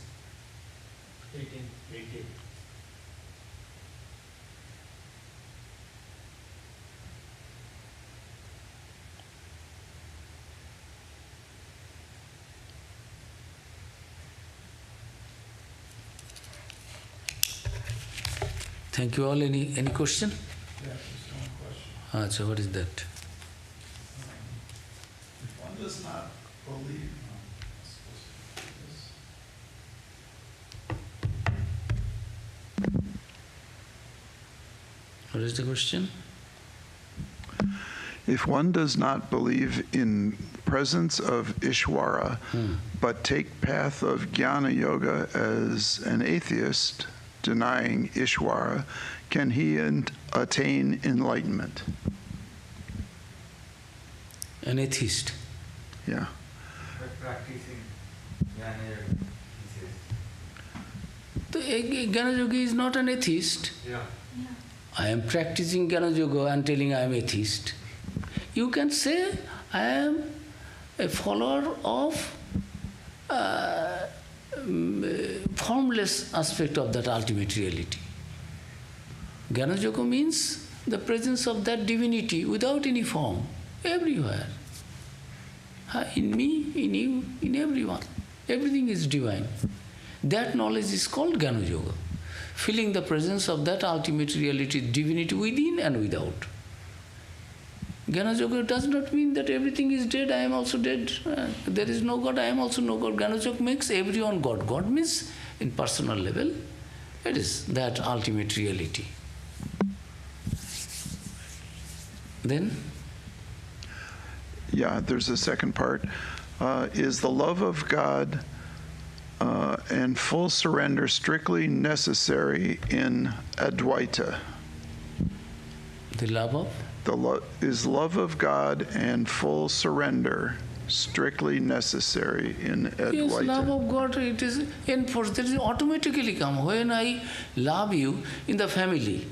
18. Thank you all. Any question? Yeah, just one question. So what is that? If one does not believe, I'm supposed to do this. What is the question? If one does not believe in presence of Ishwara, but take path of Jnana Yoga as an atheist, denying Ishwara, can he attain enlightenment? An atheist. Yeah. But practicing Jnana Yoga, he The Jnana Yogi is not an atheist. says. Yeah. I am practicing Jnana Yoga and telling I am atheist. You can say I am a follower of formless aspect of that ultimate reality. Jnana Yoga means the presence of that divinity without any form, everywhere. In me, in you, in everyone. Everything is divine. That knowledge is called Jnana Yoga. Feeling the presence of that ultimate reality, divinity within and without. Jnana Yoga does not mean that everything is dead, I am also dead. There is no God, I am also no God. Jnana Yoga makes everyone God. God means in personal level, it is that ultimate reality. Then? Yeah, there's a second part. Is the love of God and full surrender strictly necessary in Advaita? The love of? Is love of God and full surrender strictly necessary in Advaita? Yes, love of God, it is enforced. It is automatically come. When I love you in the family,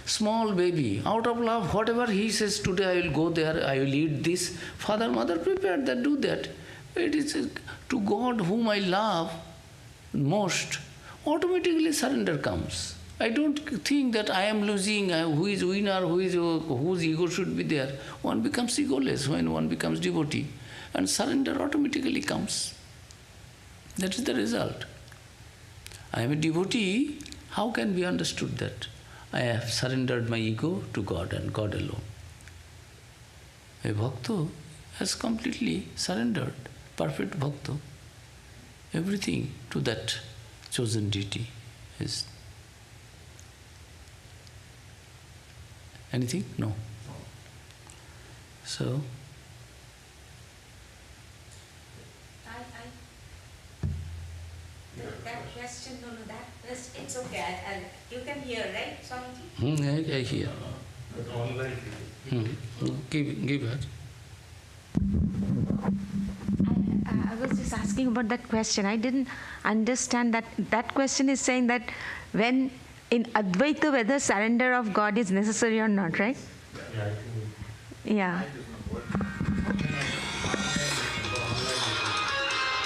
small baby, out of love, whatever he says, today I will go there, I will eat this. Father, mother, prepare that, do that. It is to God whom I love most, automatically surrender comes. I don't think that I am losing, who is winner, whose ego should be there. One becomes egoless when one becomes devotee, and surrender automatically comes. That is the result. I am a devotee, how can be understood that? I have surrendered my ego to God and God alone. A bhakta has completely surrendered, perfect bhakta, everything to that chosen deity. Is anything? No. So, that question, it's okay. You can hear, right, Swamiji? I hear. Give her. I was just asking about that question. I didn't understand that. That question is saying that when in Advaita, whether surrender of God is necessary or not, right? Yeah.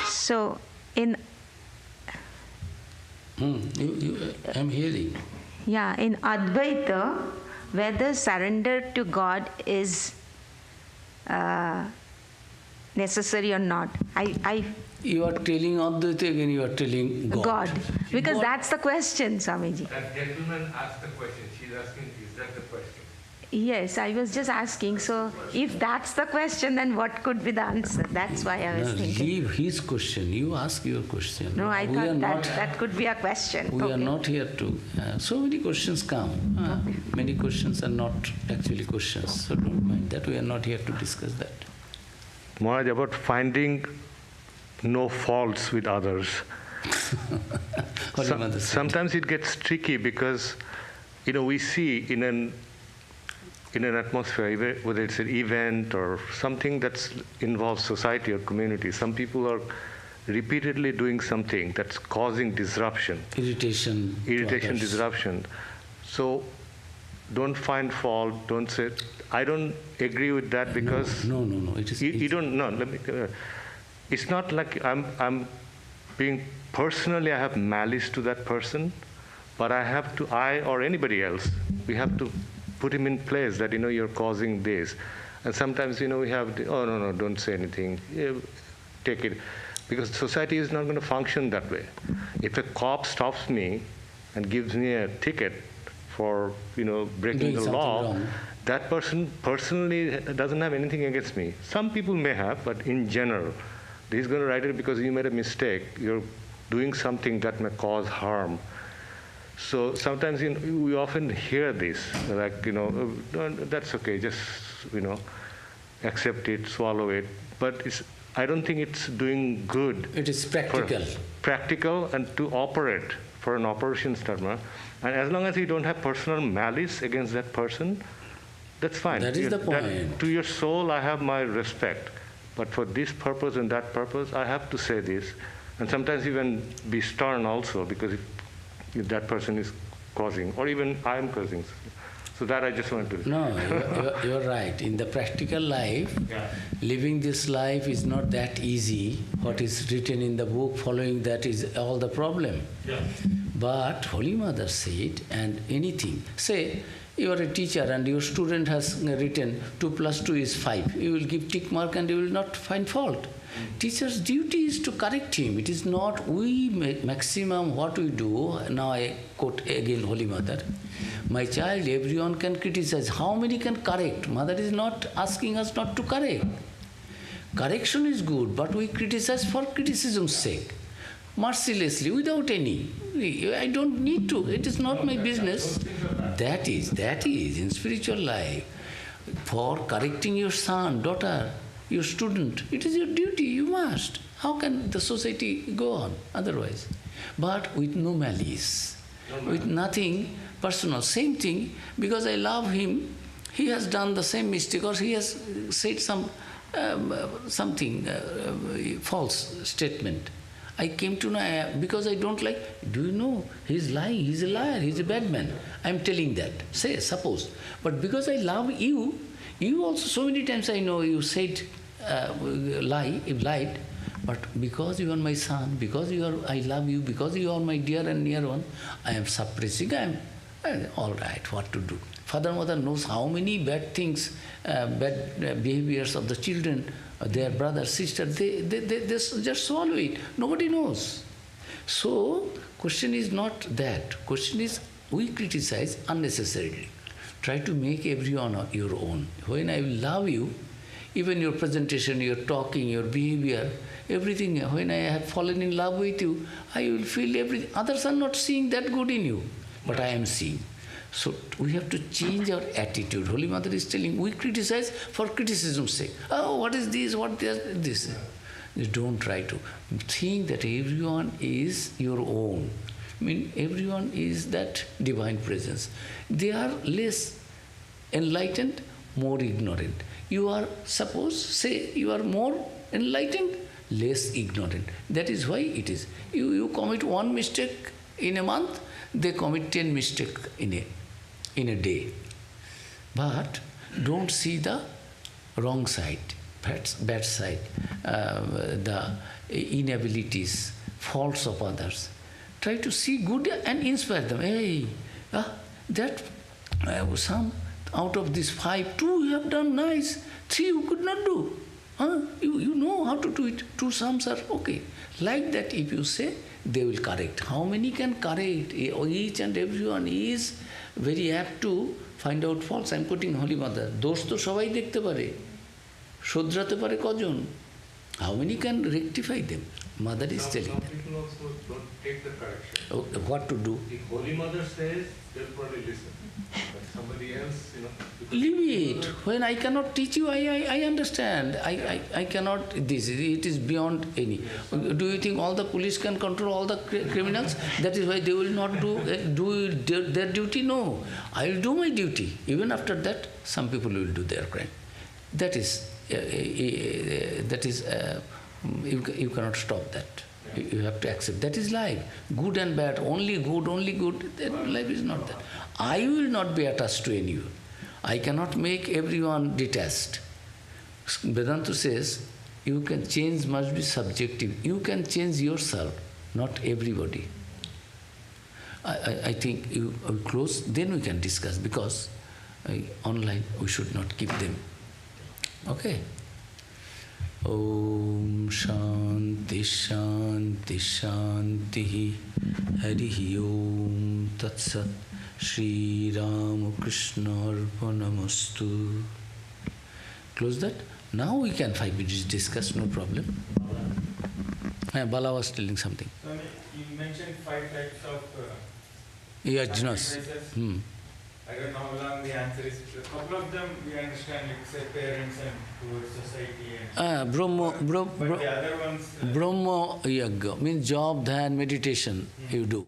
So, in I'm hearing. Yeah, in Advaita, whether surrender to God is necessary or not. You are telling Advaita again, you are telling God. God. Because What? that's the question, Swamiji. That gentleman asked the question. She's asking, is that the question? Yes, I was just asking. So, if that's the question, then what could be the answer? That's why I was No, thinking. leave his question. You ask your question. No, I We are thought not- that could be a question. We are Okay. not here to. So many questions come. Many questions are not actually questions. So don't mind that. We are not here to discuss that. Maharaj, about finding no faults with others. Holy Mother said. Sometimes it gets tricky because, we see in an atmosphere, whether it's an event or something that involves society or community, some people are repeatedly doing something that's causing disruption. Irritation. to others. Disruption. So don't find fault, don't say, I don't agree with that because No. It is. you don't know. It's not like I'm being personally, I have malice to that person, but I or anybody else, we have to put him in place that, you're causing this. And sometimes, we have, no, don't say anything. Take it. Because society is not going to function that way. If a cop stops me and gives me a ticket for, breaking Doing the something law, wrong. that person personally doesn't have anything against me. Some people may have, but in general, he's going to write it because you made a mistake. You're doing something that may cause harm. So sometimes we often hear this, like, that's okay, just, accept it, swallow it. But I don't think it's doing good. It is practical. Practical and to operate for an operations dharma. And as long as you don't have personal malice against that person, that's fine. That is the point. To your soul, I have my respect. But for this purpose and that purpose, I have to say this. And sometimes even be stern also, because if that person is causing, or even I am causing. So that I just want to... No, you're right. In the practical life, living this life is not that easy. What is written in the book, following that is all the problem. But Holy Mother said, and anything, say you are a teacher and your student has written 2 + 2 is 5. You will give tick mark and you will not find fault. Teacher's duty is to correct him. It is not we maximum what we do. Now I quote again Holy Mother. My child, everyone can criticize. How many can correct? Mother is not asking us not to correct. Correction is good, but we criticize for criticism's sake. Mercilessly, without any. I don't need to. It is not my business. That is in spiritual life. For correcting your son, daughter, your student, it is your duty, you must. How can the society go on otherwise? But with no malice, with nothing personal. Same thing, because I love him, he has done the same mistake or he has said something false statement. I came to know, because I don't like, do you know, he's lying, he's a liar, he's a bad man. I'm telling that, say, suppose. But because I love you, you also, so many times I know you said lied, But because you are my son, because I love you, because you are my dear and near one, I am suppressing, all right, what to do? Father, mother knows how many bad things, bad behaviors of the children, their brother, sister, they just swallow it. Nobody knows. So, question is not that. Question is, we criticize unnecessarily. Try to make everyone your own. When I love you, even your presentation, your talking, your behavior, everything, when I have fallen in love with you, I will feel everything. Others are not seeing that good in you, but I am seeing. So we have to change our attitude. Holy Mother is telling, we criticize for criticism's sake. Oh, what is this, what is this? You don't try to think that everyone is your own. I mean, everyone is that divine presence. They are less enlightened, more ignorant. You are, say, you are more enlightened, less ignorant. That is why it is. You commit one mistake in a month, they commit 10 mistakes in a day. But don't see the wrong side, bad side, the inabilities, faults of others. Try to see good and inspire them. Hey, some out of these 5, 2 you have done nice, 3 you could not do. You know how to do it. 2 sums are okay. Like that, if you say, they will correct. How many can correct? Each and everyone is very apt to find out faults. I am putting Holy Mother. Dosh to সবাই দেখতে পারে, শোধরাতে পারে কজন? How many can rectify them? Mother is telling them. Some people also don't take the correction. What to do? If Holy Mother says, they'll probably listen. But somebody else, Leave it. When I cannot teach you, I understand. I cannot, it is beyond any. Do you think all the police can control all the criminals? That is why they will not do their duty? No. I will do my duty. Even after that, some people will do their crime. That is, you cannot stop that. You have to accept. That is life. Good and bad. Only good, only good. Life is not that. I will not be attached to anyone. I cannot make everyone detached. Vedanta says, you can change must be subjective. You can change yourself, not everybody. I think you close, then we can discuss, because online we should not keep them. Okay? Om Shanti Shanti Shanti Harihi Om Tat Sat Shri Ramakrishna Arpanamastu. Close that. Now we can 5 minutes discuss, no problem. Bala was telling something. Swami, you mentioned 5 types of Yajnas. sacrifices. I don't know how long the answer is. A couple of them we understand, like say parents and towards society. And but the other ones. Brahma Yagya means job, dhyan, meditation you do.